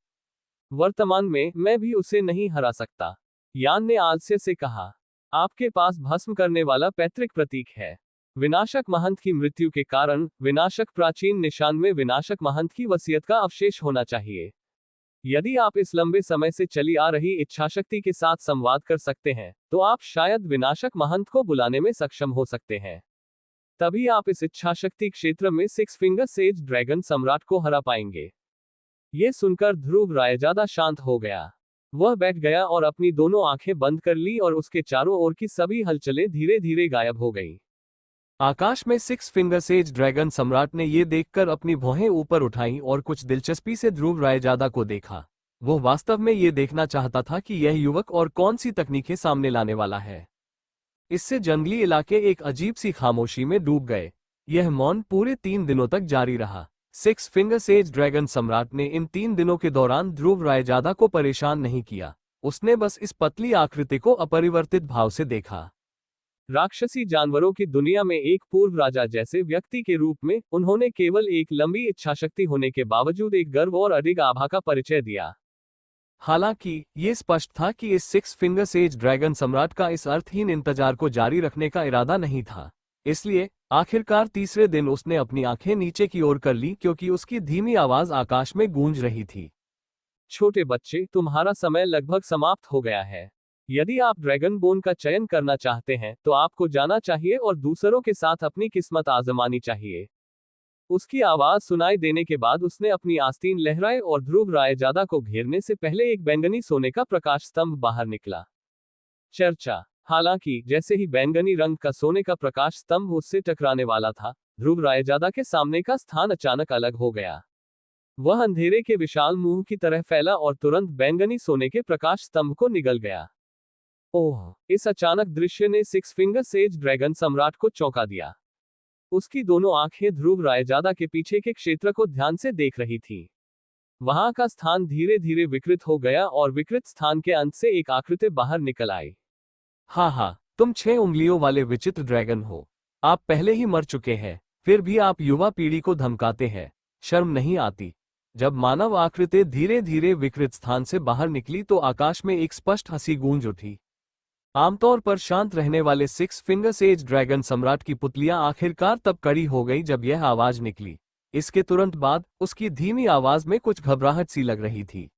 [SPEAKER 1] वर्तमान में मैं भी उसे नहीं हरा सकता, यान ने आलस्य से कहा। आपके पास भस्म करने वाला पैतृक प्रतीक है। विनाशक महंत की मृत्यु के कारण विनाशक प्राचीन निशान में विनाशक महंत की वसीयत का अवशेष होना चाहिए। यदि आप इस लंबे समय से चली आ रही इच्छाशक्ति के साथ संवाद कर सकते हैं, तो आप शायद विनाशक महंत को बुलाने में सक्षम हो सकते हैं। तभी आप इस इच्छाशक्ति क्षेत्र में सिक्स फिंगर सेज ड्रैगन सम्राट को हरा पाएंगे। ये सुनकर ध्रुव रायजादा शांत हो गया। वह बैठ गया और अपनी दोनों आंखें बंद कर ली और उसके चारों ओर की सभी हलचलें धीरे धीरे गायब हो गईं।
[SPEAKER 2] आकाश में सिक्स फिंगर सेज ड्रैगन सम्राट ने ये देखकर अपनी भौहें ऊपर उठाईं और कुछ दिलचस्पी से ध्रुव रायजादा को देखा। वो वास्तव में ये देखना चाहता था कि यह युवक और कौन सी तकनीकें सामने लाने वाला है। इससे जंगली इलाके एक अजीब सी खामोशी में डूब गए। यह मौन पूरे 3 दिनों तक जारी रहा। सिक्स फिंगर सेज ड्रैगन सम्राट ने इन 3 दिनों के दौरान ध्रुव रायजादा को परेशान नहीं किया। उसने बस इस पतली आकृति को अपरिवर्तित भाव से देखा।
[SPEAKER 1] राक्षसी जानवरों की दुनिया में एक पूर्व राजा जैसे व्यक्ति के रूप में उन्होंने केवल एक लंबी इच्छाशक्ति होने के बावजूद एक गर्व और अडिग आभा का परिचय दिया।
[SPEAKER 2] हालांकि ये स्पष्ट था कि इस सिक्स फिंगर सेज ड्रैगन सम्राट का इस अर्थहीन इंतजार को जारी रखने का इरादा नहीं था। इसलिए आखिरकार तीसरे दिन उसने अपनी आंखें नीचे की ओर कर ली क्योंकि उसकी धीमी आवाज आकाश में गूंज रही थी।
[SPEAKER 1] छोटे बच्चे, तुम्हारा समय लगभग समाप्त हो गया है। यदि आप ड्रैगन बोन का चयन करना चाहते हैं तो आपको जाना चाहिए और दूसरों के साथ अपनी किस्मत आजमानी चाहिए। उसकी आवाज सुनाई देने के बाद उसने अपनी आस्तीन लहराए और ध्रुव रायजादा को घेरने से पहले एक बैंगनी सोने का प्रकाश स्तंभ बाहर निकला। चर्चा। हालांकि जैसे ही बैंगनी रंग का सोने का प्रकाश स्तंभ उससे टकराने वाला था, ध्रुव रायजादा के सामने का स्थान अचानक अलग हो गया। वह अंधेरे के विशाल मुंह की तरह फैला और तुरंत बैंगनी सोने के प्रकाश स्तंभ को निगल गया। ओह! इस अचानक दृश्य ने सिक्स फिंगर सेज ड्रैगन सम्राट को चौंका दिया। उसकी दोनों आंखें ध्रुव रायजादा के पीछे के क्षेत्र को ध्यान से देख रही थीं। वहां का स्थान धीरे धीरे विकृत हो गया और विकृत स्थान के अंत से एक आकृति बाहर निकल आई।
[SPEAKER 2] हाँ, तुम 6 उंगलियों वाले विचित्र ड्रैगन हो। आप पहले ही मर चुके हैं, फिर भी आप युवा पीढ़ी को धमकाते हैं। शर्म नहीं आती? जब मानव आकृति धीरे धीरे विकृत स्थान से बाहर निकली तो आकाश में एक स्पष्ट हंसी गूंज उठी। आमतौर पर शांत रहने वाले सिक्स फिंगर सेज ड्रैगन सम्राट की पुतलियां आखिरकार तब कड़ी हो गई जब यह आवाज निकली। इसके तुरंत बाद उसकी धीमी आवाज में कुछ घबराहट सी लग रही थी।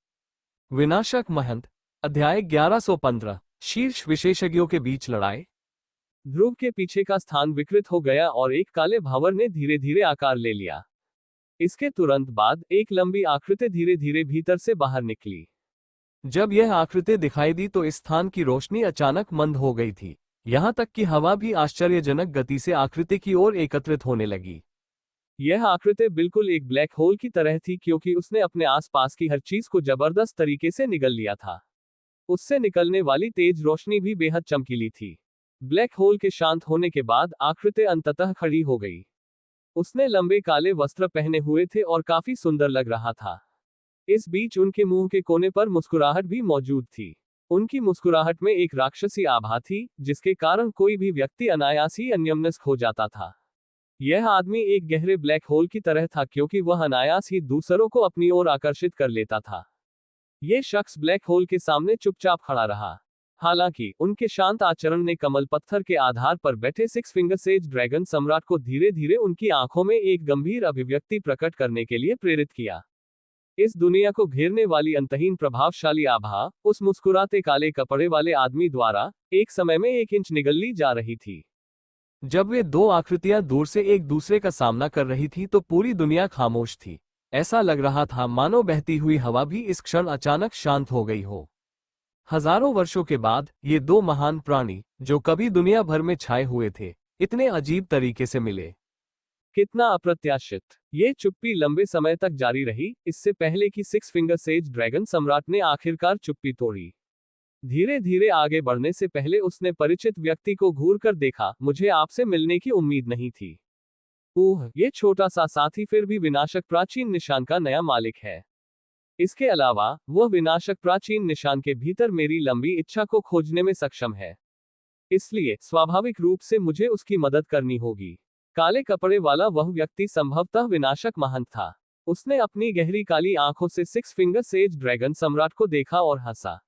[SPEAKER 2] विनाशक महंत, अध्याय 1115, शीर्ष विशेषज्ञों के बीच लड़ाई।
[SPEAKER 1] ध्रुव के पीछे का स्थान विकृत हो गया और एक काले भावर ने धीरे धीरे आकार ले लिया। इसके तुरंत बाद एक लंबी आकृति धीरे धीरे भीतर से बाहर निकली।
[SPEAKER 2] जब यह आकृति दिखाई दी तो इस स्थान की रोशनी अचानक मंद हो गई थी। यहां तक कि हवा भी आश्चर्यजनक गति से आकृति की ओर एकत्रित होने लगी।
[SPEAKER 1] यह आकृति बिल्कुल एक ब्लैक होल की तरह थी क्योंकि उसने अपने आसपास की हर चीज को जबरदस्त तरीके से निगल लिया था। उससे निकलने वाली तेज रोशनी भी बेहद चमकीली थी। ब्लैक होल के शांत होने के बाद आकृति अंततः खड़ी हो गई। उसने लंबे काले वस्त्र पहने हुए थे और काफी सुंदर लग रहा था। इस बीच उनके मुंह के कोने पर मुस्कुराहट भी मौजूद थी। उनकी मुस्कुराहट में एक राक्षसी आभा थी, जिसके कारण कोई भी व्यक्ति अनायास ही अन्यमनस्क हो जाता था। यह आदमी एक गहरे ब्लैक होल की तरह था क्योंकि वह अनायास ही दूसरों को अपनी ओर आकर्षित कर लेता था। यह शख्स ब्लैक होल के सामने चुपचाप खड़ा रहा। हालांकि उनके शांत आचरण ने कमल पत्थर के आधार पर बैठे सिक्स फिंगर सेज ड्रैगन सम्राट को धीरे धीरे उनकी आंखों में एक गंभीर अभिव्यक्ति प्रकट करने के लिए प्रेरित किया। इस दुनिया को घेरने वाली अंतहीन प्रभावशाली आभा उस मुस्कुराते काले कपड़े वाले आदमी द्वारा एक समय में 1 इंच निगल ली जा रही थी।
[SPEAKER 2] जब वे दो आकृतियां दूर से एक दूसरे का सामना कर रही थी तो पूरी दुनिया खामोश थी। ऐसा लग रहा था मानो बहती हुई हवा भी इस क्षण अचानक शांत हो गई हो। हजारों वर्षों के बाद ये दो महान प्राणी, जो कभी दुनिया भर में छाए हुए थे, इतने अजीब तरीके से मिले।
[SPEAKER 1] कितना अप्रत्याशित। ये चुप्पी लंबे समय तक जारी रही, इससे पहले कि सिक्स फिंगर सेज ड्रैगन सम्राट ने आखिरकार चुप्पी तोड़ी। धीरे धीरे आगे बढ़ने से पहले उसने परिचित व्यक्ति को घूर कर देखा। मुझे आपसे मिलने की उम्मीद नहीं थी। ओह, ये छोटा सा साथी फिर भी विनाशक प्राचीन निशान का नया मालिक है। इसके अलावा वह विनाशक प्राचीन निशान के भीतर मेरी लंबी इच्छा को खोजने में सक्षम है। इसलिए स्वाभाविक रूप से मुझे उसकी मदद करनी होगी। काले कपड़े वाला वह व्यक्ति संभवतः विनाशक महंत था। उसने अपनी गहरी काली आंखों से सिक्स फिंगर सेज ड्रैगन सम्राट को देखा और हंसा।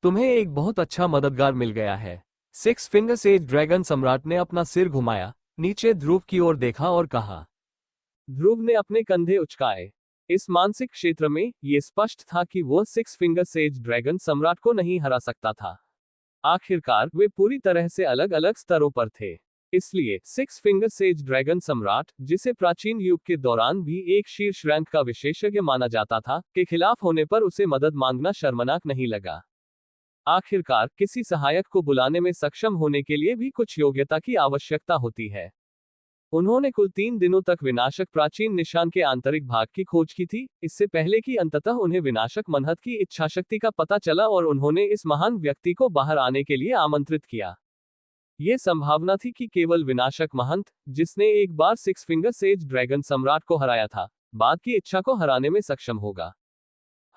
[SPEAKER 2] तुम्हें एक बहुत अच्छा मददगार मिल गया है। सिक्स फिंगर सेज ड्रैगन सम्राट ने अपना सिर घुमाया, नीचे ध्रुव की ओर देखा और कहा।
[SPEAKER 1] ध्रुव ने अपने कंधे उचकाए। इस मानसिक क्षेत्र में यह स्पष्ट था कि वह सिक्स फिंगर सेज ड्रैगन सम्राट को नहीं हरा सकता था। आखिरकार वे पूरी तरह से अलग अलग स्तरों पर थे। इसलिए सिक्स फिंगर सेज ड्रैगन सम्राट, जिसे प्राचीन युग के दौरान भी एक शीर्ष रैंक का विशेषज्ञ माना जाता था, के खिलाफ होने पर उसे मदद मांगना शर्मनाक नहीं लगा। आखिरकार किसी सहायक को बुलाने में सक्षम होने के लिए भी कुछ योग्यता की आवश्यकता होती है। उन्होंने कुल 3 दिनों तक विनाशक प्राचीन निशान के आंतरिक भाग की खोज की थी, इससे पहले कि अंततः उन्हें विनाशक मनहत की इच्छाशक्ति का पता चला और उन्होंने इस महान व्यक्ति को बाहर आने के लिए आमंत्रित किया। यह संभावना थी कि केवल विनाशक महंत, जिसने एक बार सिक्स फिंगर सेज ड्रैगन सम्राट को हराया था, बाद की इच्छा को हराने में सक्षम होगा।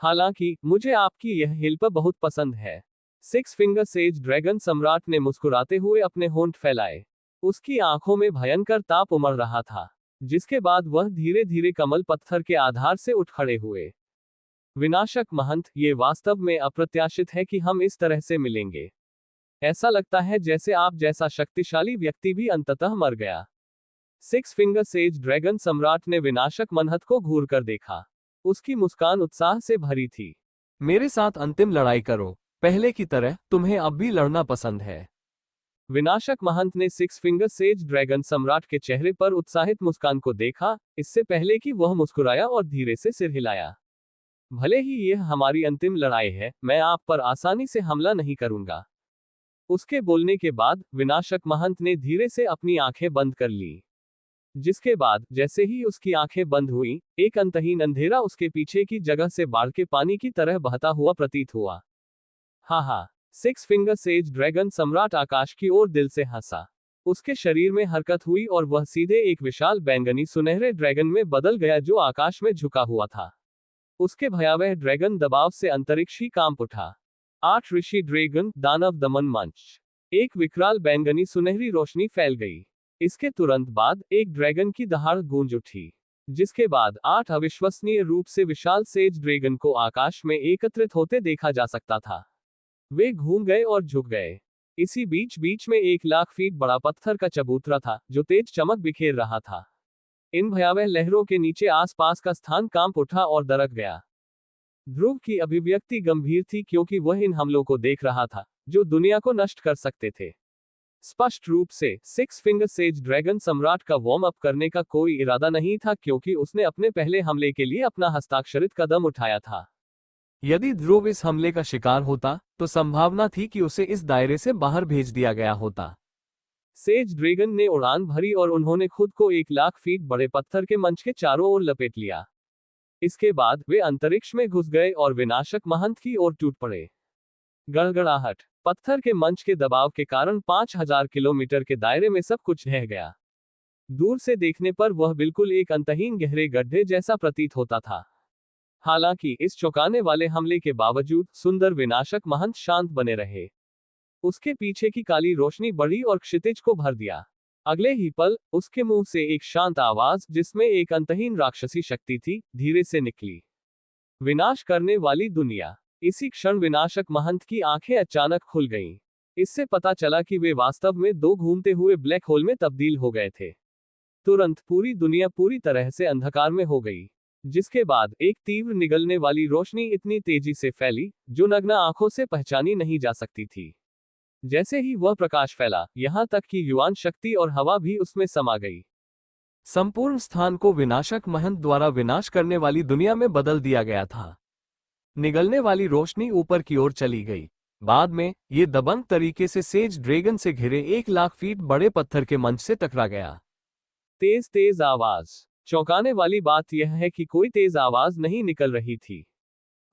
[SPEAKER 1] हालांकि मुझे आपकी यह हेल्प बहुत पसंद है। सिक्स फिंगर सेज ड्रैगन सम्राट ने मुस्कुराते हुए अपने होंठ फैलाए। उसकी आंखों में भयंकर ताप उमड़ रहा था, जिसके बाद वह धीरे धीरे कमल पत्थर के आधार से उठ खड़े हुए। विनाशक महंत, ये वास्तव में अप्रत्याशित है कि हम इस तरह से मिलेंगे। ऐसा लगता है जैसे आप जैसा शक्तिशाली व्यक्ति भी अंततः मर गया। सिक्स फिंगर सेज ड्रैगन सम्राट ने विनाशक मनहत को घूर कर देखा। उसकी मुस्कान उत्साह से भरी थी।
[SPEAKER 2] मेरे साथ अंतिम लड़ाई करो, पहले की तरह तुम्हें अब भी लड़ना पसंद है।
[SPEAKER 1] विनाशक महंत ने सिक्स फिंगर सेज ड्रैगन सम्राट के चेहरे पर उत्साहित मुस्कान को देखा, इससे पहले कि वह मुस्कुराया और धीरे से सिर हिलाया। भले ही यह हमारी अंतिम लड़ाई है, मैं आप पर आसानी से हमला नहीं करूंगा। उसके बोलने के बाद विनाशक महंत ने धीरे से अपनी आंखें बंद कर ली। जिसके बाद जैसे ही उसकी आंखें बंद हुई, एक अंतहीन अंधेरा उसके पीछे की जगह से बाढ़ के पानी की तरह बहता हुआ प्रतीत हुआ। हा, सिक्स फिंगर सेज ड्रैगन सम्राट आकाश की ओर दिल से हंसा। उसके शरीर में हरकत हुई और वह सीधे एक विशाल बैंगनी सुनहरे ड्रैगन में बदल गया जो आकाश में झुका हुआ था। उसके भयावह ड्रैगन दबाव से अंतरिक्ष ही कांप उठा। 8 ऋषि ड्रैगन दानव दमन मंच। एक विकराल बैंगनी सुनहरी रोशनी फैल गई। इसके तुरंत बाद एक ड्रैगन की दहाड़ गूंज उठी, जिसके बाद 8 अविश्वसनीय रूप से विशाल सेज ड्रैगन को आकाश में एकत्रित होते देखा जा सकता था। वे घूम गए और झुक गए। इसी बीच बीच में 1 लाख फीट बड़ा पत्थर का चबूतरा था जो तेज चमक बिखेर रहा था। इन भयावह लहरों के नीचे आसपास का स्थान कांप उठा और दरक गया। ध्रुव की अभिव्यक्ति गंभीर थी क्योंकि वह इन हमलों को देख रहा था जो दुनिया को नष्ट कर सकते थे। स्पष्ट रूप से सिक्स फिंगर सेज ड्रैगन सम्राट का वार्म अप करने का कोई इरादा नहीं था क्योंकि उसने अपने पहले हमले के लिए अपना हस्ताक्षरित कदम उठाया था।
[SPEAKER 2] यदि ध्रुव इस हमले का शिकार होता तो संभावना थी कि उसे इस दायरे से बाहर भेज दिया गया होता।
[SPEAKER 1] सेज ड्रैगन ने उड़ान भरी और उन्होंने खुद को 1 लाख फीट बड़े पत्थर के मंच के चारों ओर लपेट लिया। इसके बाद वे अंतरिक्ष में घुस गए और विनाशक महंत की ओर टूट पड़े। गड़गड़ाहट। पत्थर के मंच के दबाव के कारण 5000 किलोमीटर के दायरे में सब कुछ ढह गया। दूर से देखने पर वह बिल्कुल एक अंतहीन गहरे गड्ढे जैसा प्रतीत होता था। हालांकि इस चौंकाने वाले हमले के बावजूद सुंदर विनाशक महंत शांत बने रहे। उसके पीछे की काली रोशनी बढ़ी और क्षितिज को भर दिया। अगले ही पल उसके मुंह से एक शांत आवाज जिसमें एक अंतहीन राक्षसी शक्ति थी, धीरे से निकली। विनाश करने वाली दुनिया। इसी क्षण विनाशक महंत की आंखें अचानक खुल गईं। इससे पता चला कि वे वास्तव में 2 घूमते हुए ब्लैक होल में तब्दील हो गए थे। तुरंत पूरी दुनिया पूरी तरह से अंधकार में हो गई, जिसके बाद एक तीव्र निगलने वाली रोशनी इतनी तेजी से फैली जो नग्न आंखों से पहचानी नहीं जा सकती थी। जैसे ही वह प्रकाश फैला, यहां तक कि युवान शक्ति और हवा भी उसमें समा गई।
[SPEAKER 2] संपूर्ण स्थान को विनाशक महंत द्वारा विनाश करने वाली दुनिया में बदल दिया गया था। निगलने वाली रोशनी ऊपर की ओर चली गई। बाद में ये दबंग तरीके से सेज ड्रैगन से घिरे 1 लाख फीट बड़े पत्थर के मंच से टकरा गया।
[SPEAKER 1] तेज तेज आवाज। चौंकाने वाली बात यह है कि कोई तेज आवाज नहीं निकल रही थी।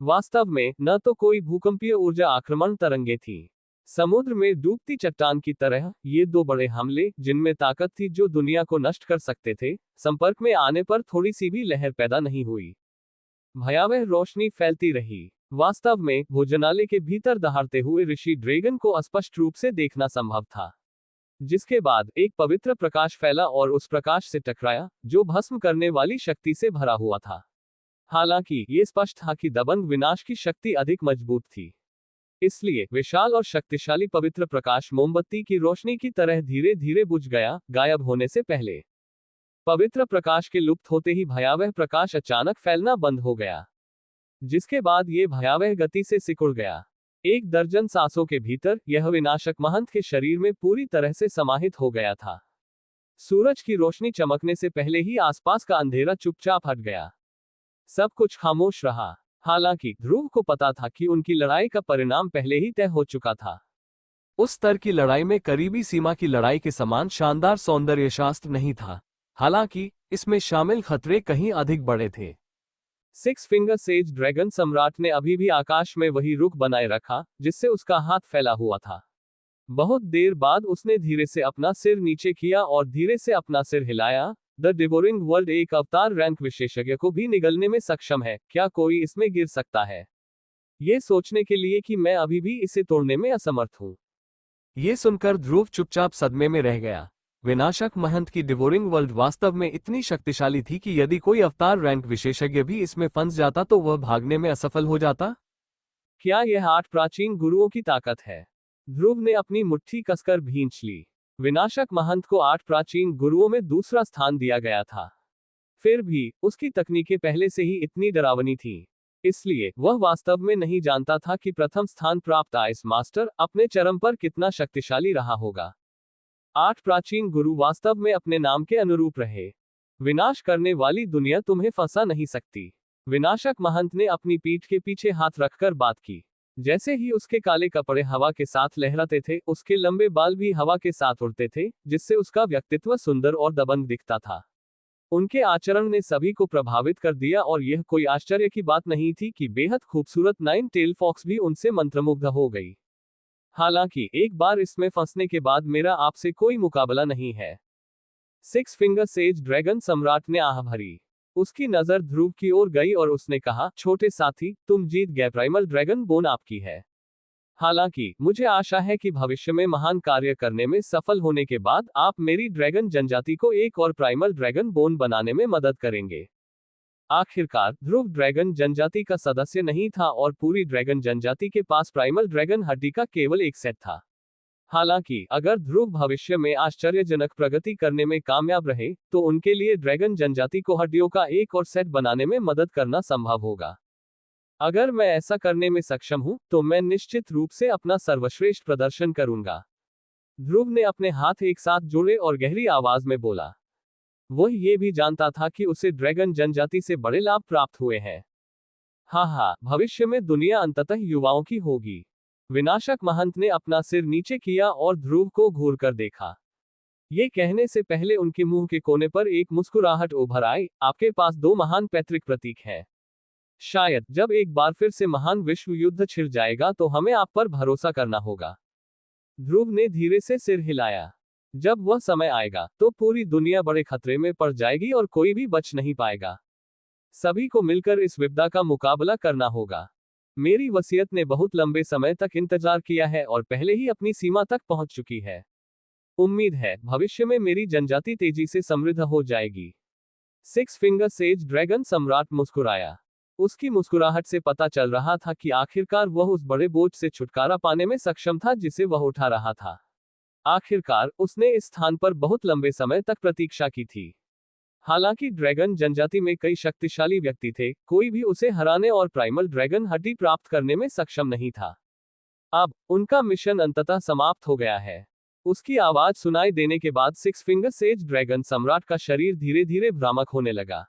[SPEAKER 1] वास्तव में न तो कोई भूकंपीय ऊर्जा आक्रमण तरंगे थी। समुद्र में डूबती चट्टान की तरह ये 2 बड़े हमले, जिनमें ताकत थी जो दुनिया को नष्ट कर सकते थे, संपर्क में आने पर थोड़ी सी भी लहर पैदा नहीं हुई। भयावह रोशनी फैलती रही। वास्तव में भोजनालय के भीतर दहाड़ते हुए ऋषि ड्रैगन को स्पष्ट रूप से देखना संभव था। जिसके बाद एक पवित्र प्रकाश फैला और उस प्रकाश से टकराया जो भस्म करने वाली शक्ति से भरा हुआ था। हालांकि ये स्पष्ट था कि दबंग विनाश की शक्ति अधिक मजबूत थी। इसलिए विशाल और शक्तिशाली पवित्र प्रकाश मोमबत्ती की रोशनी की तरह धीरे धीरे बुझ गया, गायब होने से पहले। पवित्र प्रकाश के लुप्त होते ही भयावह प्रकाश अचानक फैलना बंद हो गया, जिसके बाद ये भयावह गति से सिकुड़ गया। 1 दर्जन सांसों के भीतर यह विनाशक महंत के शरीर में पूरी तरह से समाहित हो गया था। सूरज की रोशनी चमकने से पहले ही आसपास का अंधेरा चुपचाप हट गया। सब कुछ खामोश रहा। हालांकि ध्रुव को पता था कि उनकी लड़ाई का परिणाम पहले ही तय हो चुका था।
[SPEAKER 2] उस स्तर की लड़ाई में करीबी सीमा की लड़ाई के समान शानदार सौंदर्य शास्त्र नहीं था। हालांकि इसमें शामिल खतरे कहीं अधिक बड़े थे।
[SPEAKER 1] सिक्स फिंगर सेज ड्रैगन सम्राट ने अभी भी आकाश में वही रुख बनाए रखा जिससे उसका हाथ फैला हुआ था। बहुत देर बाद उसने धीरे से अपना सिर नीचे किया और धीरे से अपना सिर हिलाया। द डिवोरिंग वर्ल्ड एक अवतार रैंक विशेषज्ञ को भी निगलने में सक्षम है, क्या कोई इसमें गिर सकता है? ये सोचने के लिए कि मैं अभी भी इसे तोड़ने में असमर्थ हूं।
[SPEAKER 2] ये सुनकर ध्रुव चुपचाप सदमे में रह गया। विनाशक महंत की डिवोरिंग वर्ल्ड वास्तव में इतनी शक्तिशाली थी कि यदि कोई अवतार रैंक विशेषज्ञ भी इसमें फंस जाता तो वह भागने में असफल हो जाता।
[SPEAKER 1] क्या यह 8 प्राचीन गुरुओं की ताकत है? ध्रुव ने अपनी मुट्ठी कसकर भींच ली। विनाशक महंत को 8 प्राचीन गुरुओं में दूसरा स्थान दिया गया था। फिर भी उसकी तकनीकें पहले से ही इतनी डरावनी थीं। इसलिए वह वास्तव में नहीं जानता था कि प्रथम स्थान प्राप्त आइस मास्टर अपने चरम पर कितना शक्तिशाली रहा होगा। 8 प्राचीन गुरु वास्तव में अपने नाम के अनुरूप रहे। विनाश करने वाली दुनिया तुम्हें फंसा नहीं सकती। विनाशक महंत ने अपनी पीठ के पीछे हाथ रखकर बात की। जैसे ही उसके काले कपड़े हवा के साथ लहराते थे, उसके लंबे बाल भी हवा के साथ उड़ते थे, जिससे उसका व्यक्तित्व सुंदर और दबंग दिखता था। उनके आचरण ने सभी को प्रभावित कर दिया और यह कोई आश्चर्य की बात नहीं थी कि बेहद खूबसूरत नाइन टेल फॉक्स भी उनसे मंत्रमुग्ध हो गई। हालांकि एक बार इसमें फंसने के बाद मेरा आपसे कोई मुकाबला नहीं है। सिक्स फिंगर सेज ड्रैगन सम्राट ने आह भरी। उसकी नजर ध्रुव की ओर गई और उसने कहा, छोटे साथी, तुम जीत गए। प्राइमल ड्रैगन बोन आपकी है। हालांकि मुझे आशा है कि भविष्य में महान कार्य करने में सफल होने के बाद आप मेरी ड्रैगन जनजाति को एक और प्राइमल ड्रैगन बोन बनाने में मदद करेंगे। आखिरकार ध्रुव ड्रैगन जनजाति का सदस्य नहीं था और पूरी ड्रैगन जनजाति के पास प्राइमल ड्रैगन हड्डी का केवल एक सेट था। हालांकि अगर ध्रुव भविष्य में आश्चर्यजनक प्रगति करने में कामयाब रहे, तो उनके लिए ड्रैगन जनजाति को हड्डियों का एक और सेट बनाने में मदद करना संभव होगा। अगर मैं ऐसा करने में सक्षम हूं, तो मैं निश्चित रूप से अपना सर्वश्रेष्ठ प्रदर्शन करूंगा। ध्रुव ने अपने हाथ एक साथ जोड़े और गहरी आवाज में बोला। वह ये भी जानता था कि उसे ड्रैगन जनजाति से बड़े लाभ प्राप्त हुए हैं। हाँ, भविष्य में दुनिया अंततः युवाओं की होगी। विनाशक महंत ने अपना सिर नीचे किया और ध्रुव को घूर कर देखा। ये कहने से पहले उनके मुंह के कोने पर एक मुस्कुराहट उभर आई, आपके पास दो महान पैतृक प्रतीक हैं। शायद जब एक बार फिर से महान विश्व युद्ध छिड़ जाएगा तो हमें आप पर भरोसा करना होगा। ध्रुव ने धीरे से सिर हिलाया। जब वह समय आएगा, तो पूरी दुनिया बड़े खतरे में पड़ जाएगी और कोई भी बच नहीं पाएगा। सभी को मिलकर इस विपदा का मुकाबला करना होगा। मेरी वसीयत ने बहुत लंबे समय तक इंतजार किया है और पहले ही अपनी सीमा तक पहुंच चुकी है। उम्मीद है भविष्य में मेरी जनजाति तेजी से समृद्ध हो जाएगी। सिक्स फिंगर सेज ड्रैगन सम्राट मुस्कुराया। उसकी मुस्कुराहट से पता चल रहा था कि आखिरकार वह उस बड़े बोझ से छुटकारा पाने में सक्षम था जिसे वह उठा रहा था। आखिरकार उसने इस स्थान पर बहुत लंबे समय तक प्रतीक्षा की थी। हालांकि ड्रैगन जनजाति में कई शक्तिशाली व्यक्ति थे, कोई भी उसे हराने और प्राइमल ड्रैगन हड्डी प्राप्त करने में सक्षम नहीं था। अब उनका मिशन अंततः समाप्त हो गया है। उसकी आवाज सुनाई देने के बाद सिक्स फिंगर सेज ड्रैगन सम्राट का शरीर धीरे धीरे भ्रामक होने लगा।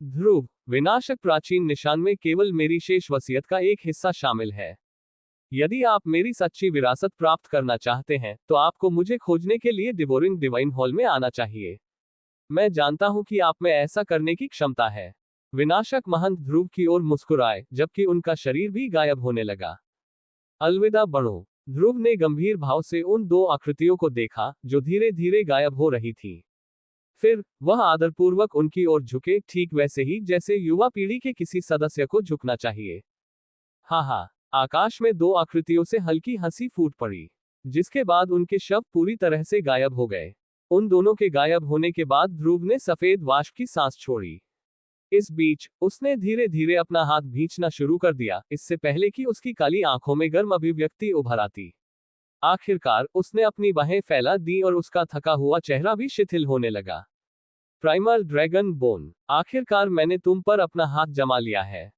[SPEAKER 1] ध्रुव, विनाशक प्राचीन निशान में केवल मेरी शेष वसीयत का एक हिस्सा शामिल है। यदि आप मेरी सच्ची विरासत प्राप्त करना चाहते हैं, तो आपको मुझे खोजने के लिए डिवोरिंग डिवाइन हॉल में आना चाहिए। मैं जानता हूं कि आप में ऐसा करने की क्षमता है। विनाशक महंत ध्रुव की ओर मुस्कुराए, जबकि उनका शरीर भी गायब होने लगा। अलविदा बड़ो। ध्रुव ने गंभीर भाव से उन दो आकृतियों को देखा, जो धीरे धीरे गायब हो रही थी। फिर वह आदरपूर्वक उनकी ओर झुके, ठीक वैसे ही जैसे युवा पीढ़ी के किसी सदस्य को झुकना चाहिए। हाँ, आकाश में दो आकृतियों से हल्की हंसी फूट पड़ी, जिसके बाद उनके शव पूरी तरह से गायब हो गए। उन दोनों के गायब होने के बाद ध्रुव ने सफेद वाष्प की सांस छोड़ी। इस बीच उसने धीरे धीरे अपना हाथ भींचना शुरू कर दिया, इससे पहले कि उसकी काली आंखों में गर्म अभिव्यक्ति उभर आती। आखिरकार उसने अपनी बाहें फैला दी और उसका थका हुआ चेहरा भी शिथिल होने लगा। प्राइमल ड्रैगन बोन, आखिरकार मैंने तुम पर अपना हाथ जमा लिया है।